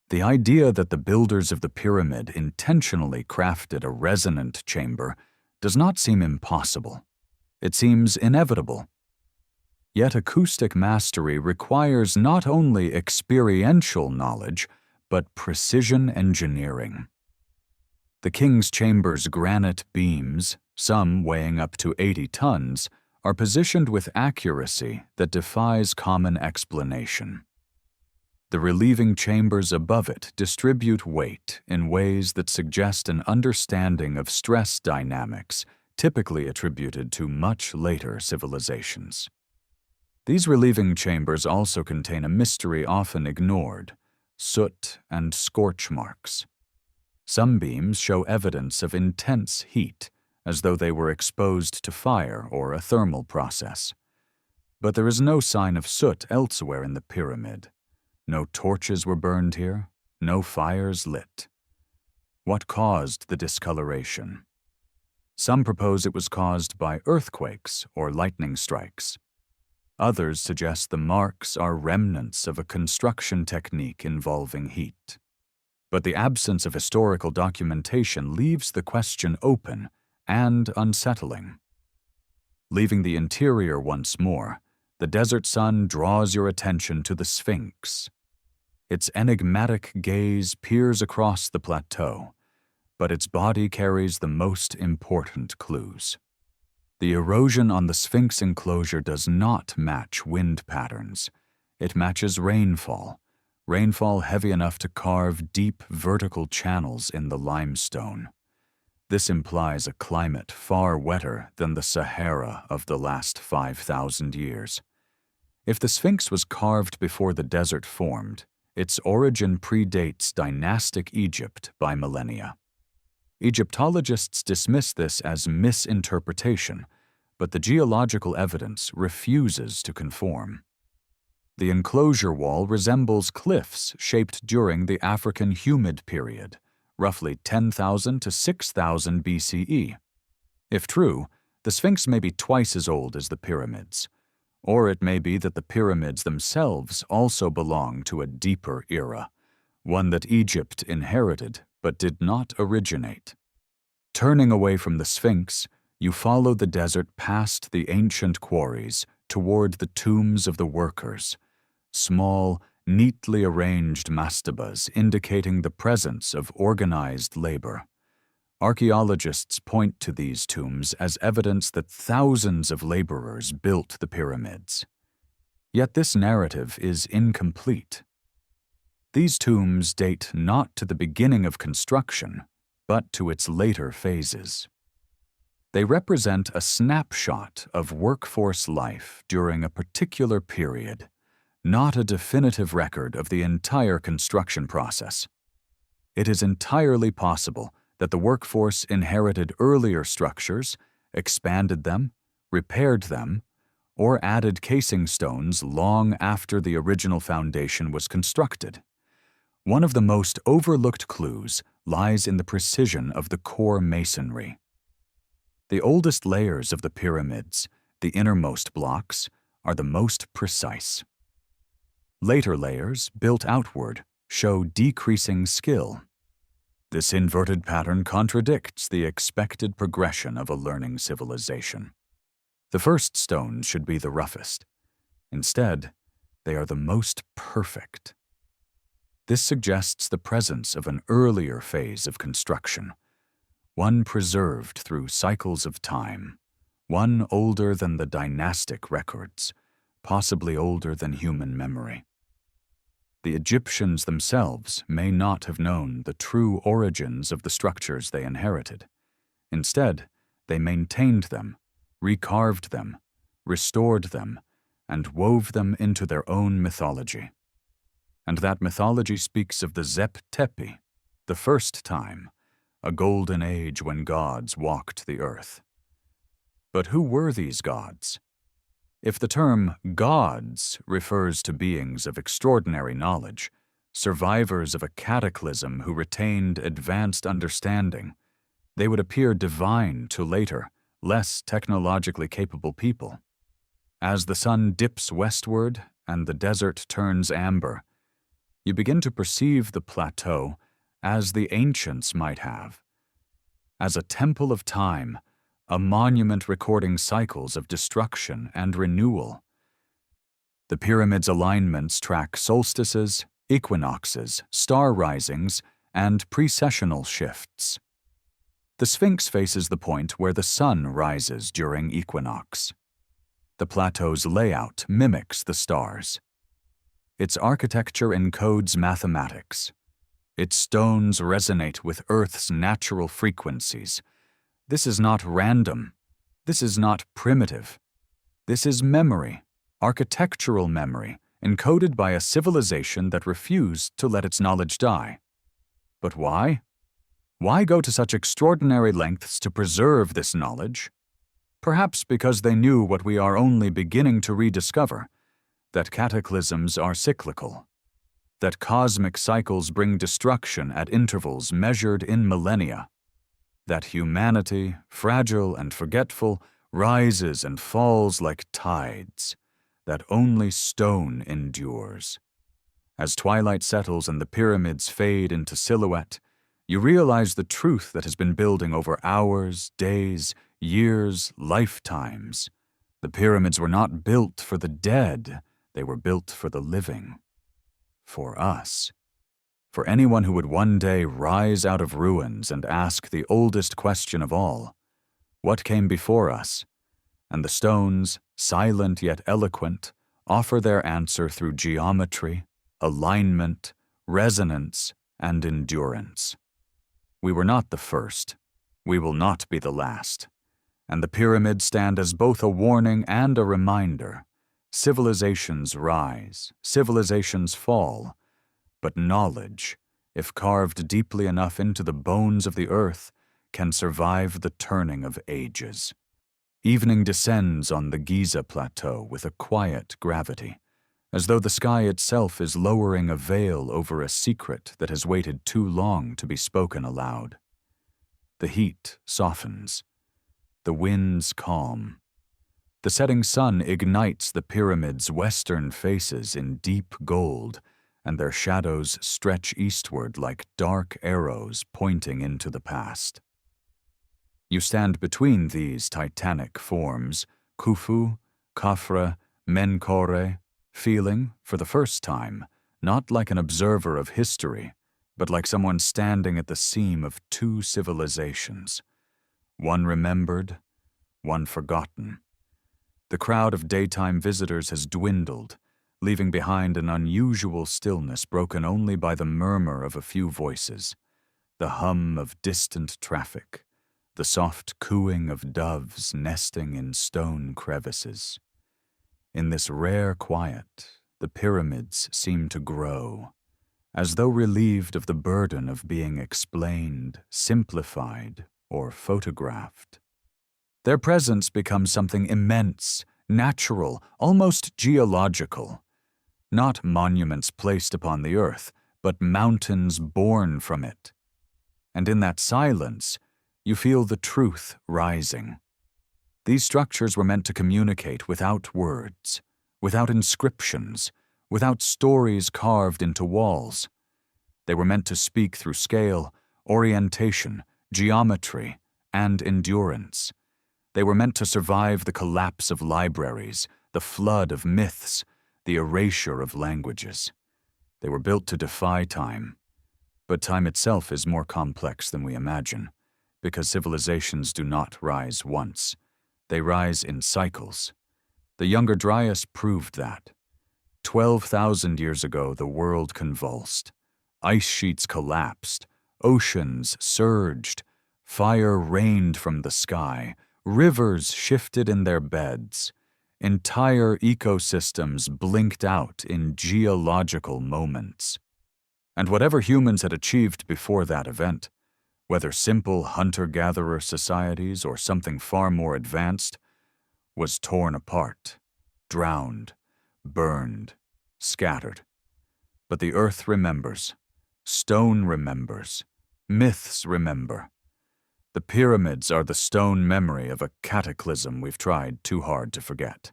The idea that the builders of the pyramid intentionally crafted a resonant chamber does not seem impossible. It seems inevitable. Yet acoustic mastery requires not only experiential knowledge, but precision engineering. The king's chamber's granite beams, some weighing up to 80 tons, are positioned with accuracy that defies common explanation. The relieving chambers above it distribute weight in ways that suggest an understanding of stress dynamics typically attributed to much later civilizations. These relieving chambers also contain a mystery often ignored: soot and scorch marks. Some beams show evidence of intense heat, as though they were exposed to fire or a thermal process. But there is no sign of soot elsewhere in the pyramid. No torches were burned here, no fires lit. What caused the discoloration? Some propose it was caused by earthquakes or lightning strikes. Others suggest the marks are remnants of a construction technique involving heat. But the absence of historical documentation leaves the question open and unsettling. Leaving the interior once more, the desert sun draws your attention to the Sphinx. Its enigmatic gaze peers across the plateau, but its body carries the most important clues. The erosion on the Sphinx enclosure does not match wind patterns. It matches rainfall heavy enough to carve deep vertical channels in the limestone. This implies a climate far wetter than the Sahara of the last 5,000 years. If the Sphinx was carved before the desert formed, its origin predates dynastic Egypt by millennia. Egyptologists dismiss this as misinterpretation, but the geological evidence refuses to conform. The enclosure wall resembles cliffs shaped during the African humid period, roughly 10,000 to 6,000 BCE. If true, the Sphinx may be twice as old as the pyramids, or it may be that the pyramids themselves also belong to a deeper era, one that Egypt inherited but did not originate. Turning away from the Sphinx, you follow the desert past the ancient quarries, toward the tombs of the workers, small, neatly arranged mastabas indicating the presence of organized labor. Archaeologists point to these tombs as evidence that thousands of laborers built the pyramids. Yet this narrative is incomplete. These tombs date not to the beginning of construction, but to its later phases. They represent a snapshot of workforce life during a particular period, not a definitive record of the entire construction process. It is entirely possible that the workforce inherited earlier structures, expanded them, repaired them, or added casing stones long after the original foundation was constructed. One of the most overlooked clues lies in the precision of the core masonry. The oldest layers of the pyramids, the innermost blocks, are the most precise. Later layers, built outward, show decreasing skill. This inverted pattern contradicts the expected progression of a learning civilization. The first stones should be the roughest. Instead, they are the most perfect. This suggests the presence of an earlier phase of construction, one preserved through cycles of time, one older than the dynastic records, possibly older than human memory. The Egyptians themselves may not have known the true origins of the structures they inherited. Instead, they maintained them, recarved them, restored them, and wove them into their own mythology. And that mythology speaks of the Zep Tepi, the first time, a golden age when gods walked the earth. But who were these gods? If the term gods refers to beings of extraordinary knowledge, survivors of a cataclysm who retained advanced understanding, they would appear divine to later, less technologically capable people. As the sun dips westward and the desert turns amber, you begin to perceive the plateau as the ancients might have, as a temple of time, a monument recording cycles of destruction and renewal. The pyramid's alignments track solstices, equinoxes, star risings, and precessional shifts. The Sphinx faces the point where the sun rises during equinox. The plateau's layout mimics the stars. Its architecture encodes mathematics. Its stones resonate with Earth's natural frequencies. This is not random. This is not primitive. This is memory, architectural memory, encoded by a civilization that refused to let its knowledge die. But why? Why go to such extraordinary lengths to preserve this knowledge? Perhaps because they knew what we are only beginning to rediscover, that cataclysms are cyclical, that cosmic cycles bring destruction at intervals measured in millennia, that humanity, fragile and forgetful, rises and falls like tides, that only stone endures. As twilight settles and the pyramids fade into silhouette, you realize the truth that has been building over hours, days, years, lifetimes. The pyramids were not built for the dead, they were built for the living. For us. For anyone who would one day rise out of ruins and ask the oldest question of all, what came before us? And the stones, silent yet eloquent, offer their answer through geometry, alignment, resonance, and endurance. We were not the first. We will not be the last. And the pyramids stand as both a warning and a reminder. Civilizations rise, civilizations fall, but knowledge, if carved deeply enough into the bones of the earth, can survive the turning of ages. Evening descends on the Giza plateau with a quiet gravity, as though the sky itself is lowering a veil over a secret that has waited too long to be spoken aloud. The heat softens. The winds calm. The setting sun ignites the pyramid's western faces in deep gold, and their shadows stretch eastward like dark arrows pointing into the past. You stand between these titanic forms, Khufu, Khafre, Menkore, feeling, for the first time, not like an observer of history, but like someone standing at the seam of two civilizations, one remembered, one forgotten. The crowd of daytime visitors has dwindled, leaving behind an unusual stillness broken only by the murmur of a few voices, the hum of distant traffic, the soft cooing of doves nesting in stone crevices. In this rare quiet, the pyramids seem to grow, as though relieved of the burden of being explained, simplified, or photographed. Their presence becomes something immense, natural, almost geological. Not monuments placed upon the earth, but mountains born from it. And in that silence, you feel the truth rising. These structures were meant to communicate without words, without inscriptions, without stories carved into walls. They were meant to speak through scale, orientation, geometry, and endurance. They were meant to survive the collapse of libraries, the flood of myths, the erasure of languages. They were built to defy time. But time itself is more complex than we imagine, because civilizations do not rise once. They rise in cycles. The Younger Dryas proved that. 12,000 years ago, the world convulsed. Ice sheets collapsed. Oceans surged. Fire rained from the sky. Rivers shifted in their beds. Entire ecosystems blinked out in geological moments. And whatever humans had achieved before that event, whether simple hunter-gatherer societies or something far more advanced, was torn apart, drowned, burned, scattered. But the earth remembers. Stone remembers. Myths remember. The pyramids are the stone memory of a cataclysm we've tried too hard to forget.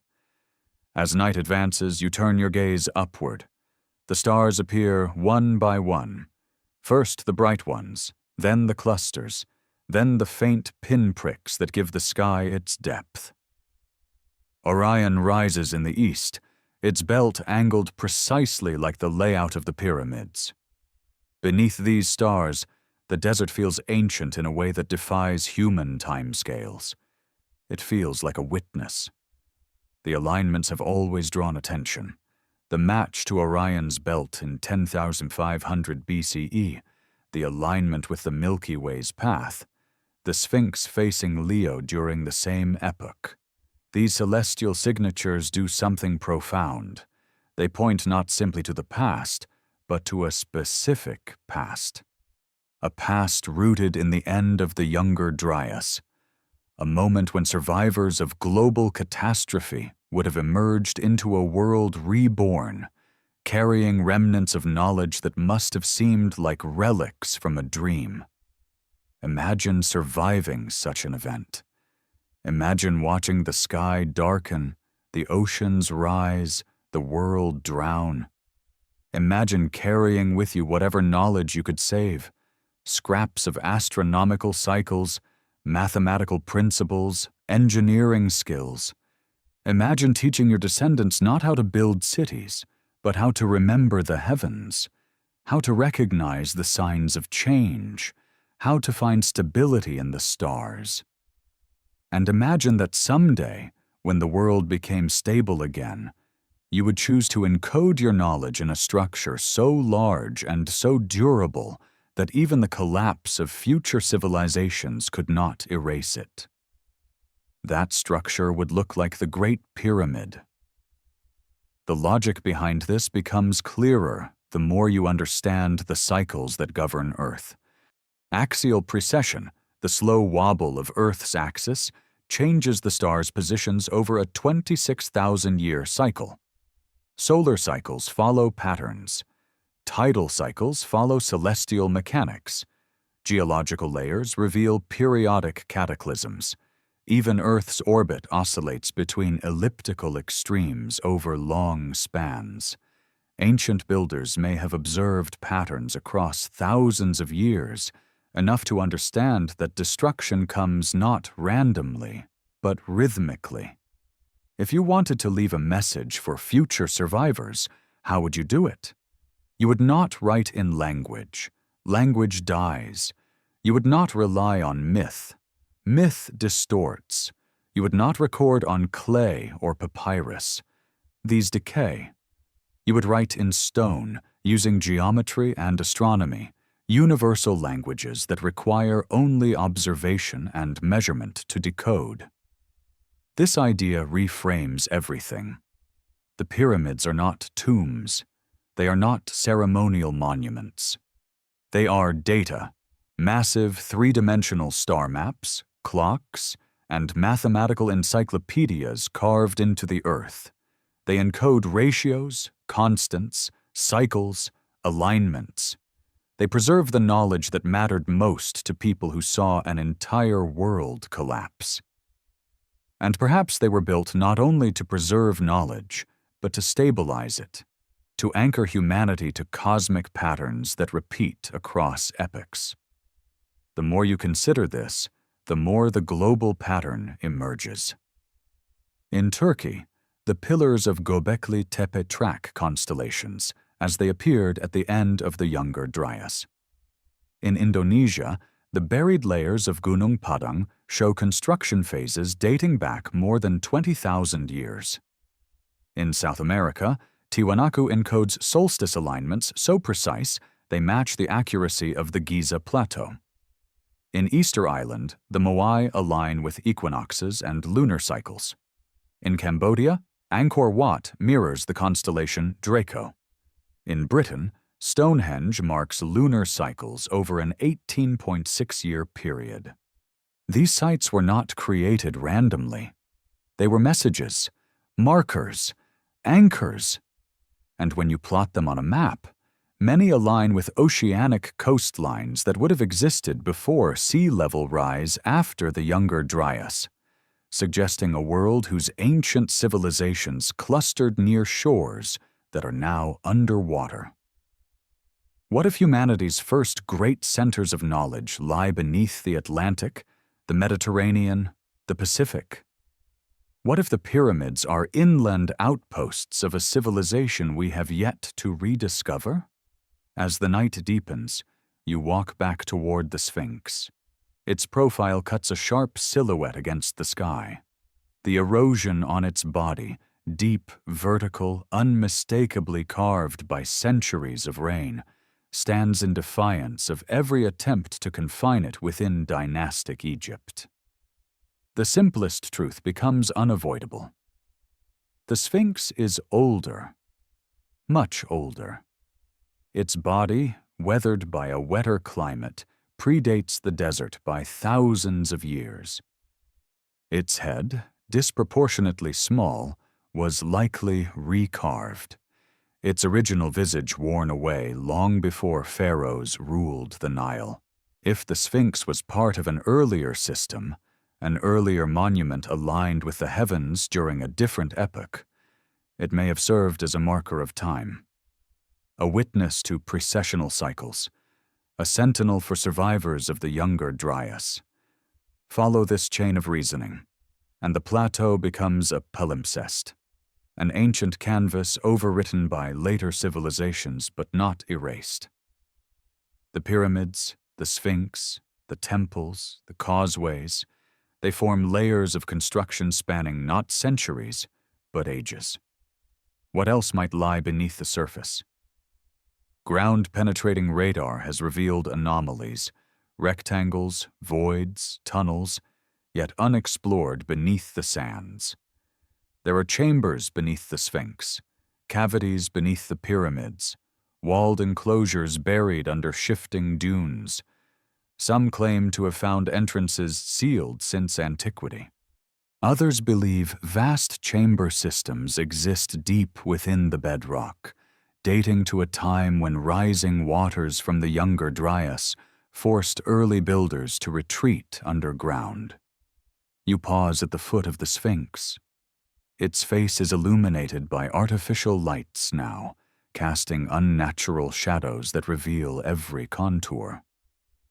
As night advances, you turn your gaze upward. The stars appear one by one. First the bright ones, then the clusters, then the faint pinpricks that give the sky its depth. Orion rises in the east, its belt angled precisely like the layout of the pyramids. Beneath these stars, the desert feels ancient in a way that defies human timescales. It feels like a witness. The alignments have always drawn attention. The match to Orion's belt in 10,500 BCE, the alignment with the Milky Way's path, the Sphinx facing Leo during the same epoch. These celestial signatures do something profound. They point not simply to the past, but to a specific past. A past rooted in the end of the Younger Dryas, a moment when survivors of global catastrophe would have emerged into a world reborn, carrying remnants of knowledge that must have seemed like relics from a dream. Imagine surviving such an event. Imagine watching the sky darken, the oceans rise, the world drown. Imagine carrying with you whatever knowledge you could save, scraps of astronomical cycles, mathematical principles, engineering skills. Imagine teaching your descendants not how to build cities, but how to remember the heavens, how to recognize the signs of change, how to find stability in the stars. And imagine that someday, when the world became stable again, you would choose to encode your knowledge in a structure so large and so durable that even the collapse of future civilizations could not erase it. That structure would look like the Great Pyramid. The logic behind this becomes clearer the more you understand the cycles that govern Earth. Axial precession, the slow wobble of Earth's axis, changes the stars' positions over a 26,000-year cycle. Solar cycles follow patterns. Tidal cycles follow celestial mechanics. Geological layers reveal periodic cataclysms. Even Earth's orbit oscillates between elliptical extremes over long spans. Ancient builders may have observed patterns across thousands of years, enough to understand that destruction comes not randomly, but rhythmically. If you wanted to leave a message for future survivors, how would you do it? You would not write in language. Language dies. You would not rely on myth. Myth distorts. You would not record on clay or papyrus. These decay. You would write in stone, using geometry and astronomy, universal languages that require only observation and measurement to decode. This idea reframes everything. The pyramids are not tombs. They are not ceremonial monuments. They are data, massive three-dimensional star maps, clocks, and mathematical encyclopedias carved into the earth. They encode ratios, constants, cycles, alignments. They preserve the knowledge that mattered most to people who saw an entire world collapse. And perhaps they were built not only to preserve knowledge, but to stabilize it, to anchor humanity to cosmic patterns that repeat across epochs. The more you consider this, the more the global pattern emerges. In Turkey, the pillars of Göbekli Tepe track constellations as they appeared at the end of the Younger Dryas. In Indonesia, the buried layers of Gunung Padang show construction phases dating back more than 20,000 years. In South America, Tiwanaku encodes solstice alignments so precise they match the accuracy of the Giza plateau. In Easter Island, the Moai align with equinoxes and lunar cycles. In Cambodia, Angkor Wat mirrors the constellation Draco. In Britain, Stonehenge marks lunar cycles over an 18.6-year period. These sites were not created randomly. They were messages, markers, anchors. And when you plot them on a map, many align with oceanic coastlines that would have existed before sea level rise after the Younger Dryas, suggesting a world whose ancient civilizations clustered near shores that are now underwater. What if humanity's first great centers of knowledge lie beneath the Atlantic, the Mediterranean, the Pacific? What if the pyramids are inland outposts of a civilization we have yet to rediscover? As the night deepens, you walk back toward the Sphinx. Its profile cuts a sharp silhouette against the sky. The erosion on its body, deep, vertical, unmistakably carved by centuries of rain, stands in defiance of every attempt to confine it within dynastic Egypt. The simplest truth becomes unavoidable. The Sphinx is older, much older. Its body, weathered by a wetter climate, predates the desert by thousands of years. Its head, disproportionately small, was likely recarved, its original visage worn away long before pharaohs ruled the Nile. If the Sphinx was part of an earlier system, an earlier monument aligned with the heavens during a different epoch, it may have served as a marker of time, a witness to precessional cycles, a sentinel for survivors of the Younger Dryas. Follow this chain of reasoning, and the plateau becomes a palimpsest, an ancient canvas overwritten by later civilizations but not erased. The pyramids, the Sphinx, the temples, the causeways, they form layers of construction spanning not centuries, but ages. What else might lie beneath the surface? Ground-penetrating radar has revealed anomalies, rectangles, voids, tunnels, yet unexplored beneath the sands. There are chambers beneath the Sphinx, cavities beneath the pyramids, walled enclosures buried under shifting dunes. Some claim to have found entrances sealed since antiquity. Others believe vast chamber systems exist deep within the bedrock, dating to a time when rising waters from the Younger Dryas forced early builders to retreat underground. You pause at the foot of the Sphinx. Its face is illuminated by artificial lights now, casting unnatural shadows that reveal every contour.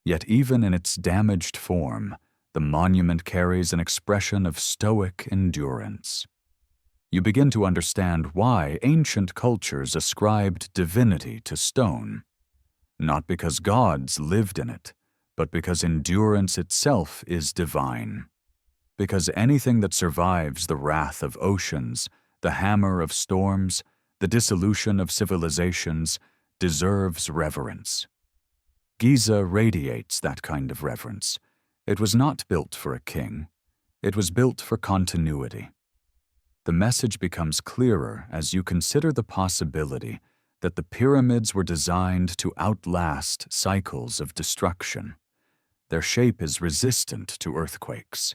Yet even in its damaged form, the monument carries an expression of stoic endurance. You begin to understand why ancient cultures ascribed divinity to stone, not because gods lived in it, but because endurance itself is divine. Because anything that survives the wrath of oceans, the hammer of storms, the dissolution of civilizations, deserves reverence. Giza radiates that kind of reverence. It was not built for a king. It was built for continuity. The message becomes clearer as you consider the possibility that the pyramids were designed to outlast cycles of destruction. Their shape is resistant to earthquakes.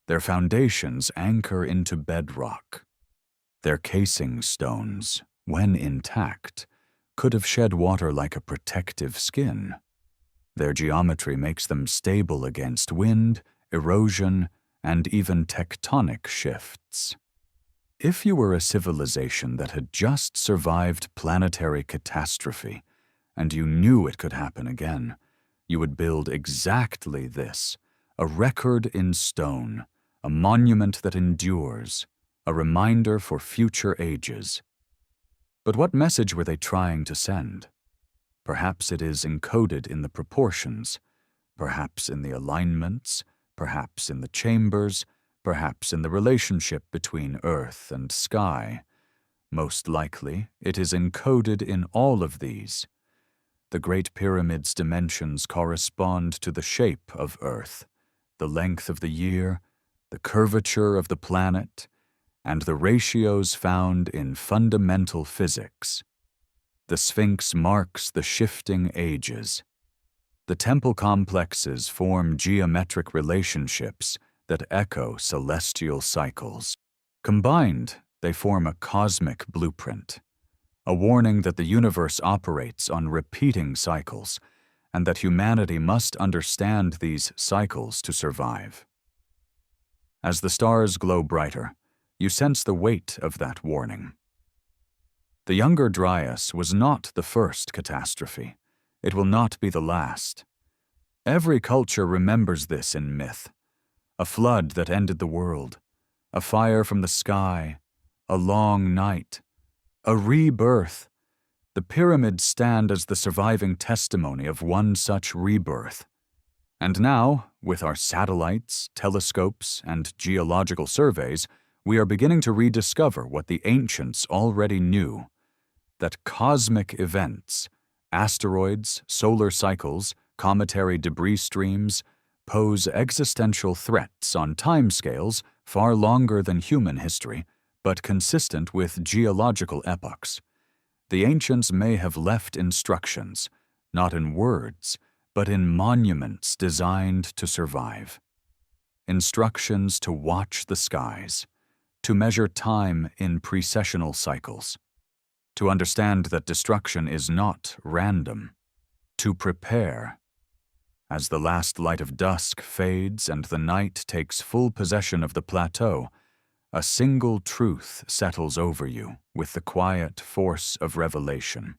Their foundations anchor into bedrock. Their casing stones, when intact, could have shed water like a protective skin. Their geometry makes them stable against wind, erosion, and even tectonic shifts. If you were a civilization that had just survived planetary catastrophe, and you knew it could happen again, you would build exactly this, a record in stone, a monument that endures, a reminder for future ages. But what message were they trying to send? Perhaps it is encoded in the proportions, perhaps in the alignments, perhaps in the chambers, perhaps in the relationship between earth and sky. Most likely, it is encoded in all of these. The Great Pyramid's dimensions correspond to the shape of Earth, the length of the year, the curvature of the planet, and the ratios found in fundamental physics. The Sphinx marks the shifting ages. The temple complexes form geometric relationships that echo celestial cycles. Combined, they form a cosmic blueprint, a warning that the universe operates on repeating cycles, and that humanity must understand these cycles to survive. As the stars glow brighter, you sense the weight of that warning. The Younger Dryas was not the first catastrophe. It will not be the last. Every culture remembers this in myth. A flood that ended the world, a fire from the sky, a long night, a rebirth. The pyramids stand as the surviving testimony of one such rebirth. And now, with our satellites, telescopes, and geological surveys, we are beginning to rediscover what the ancients already knew, that cosmic events, asteroids, solar cycles, cometary debris streams, pose existential threats on timescales far longer than human history, but consistent with geological epochs. The ancients may have left instructions, not in words, but in monuments designed to survive. Instructions to watch the skies, to measure time in precessional cycles, to understand that destruction is not random, to prepare. As the last light of dusk fades and the night takes full possession of the plateau, a single truth settles over you with the quiet force of revelation.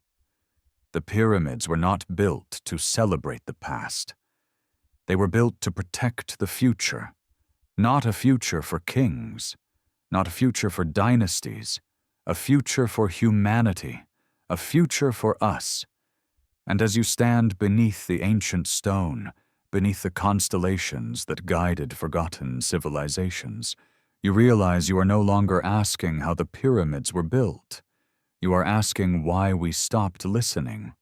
The pyramids were not built to celebrate the past. They were built to protect the future, not a future for kings, not a future for dynasties, a future for humanity, a future for us. And as you stand beneath the ancient stone, beneath the constellations that guided forgotten civilizations, you realize you are no longer asking how the pyramids were built. You are asking why we stopped listening,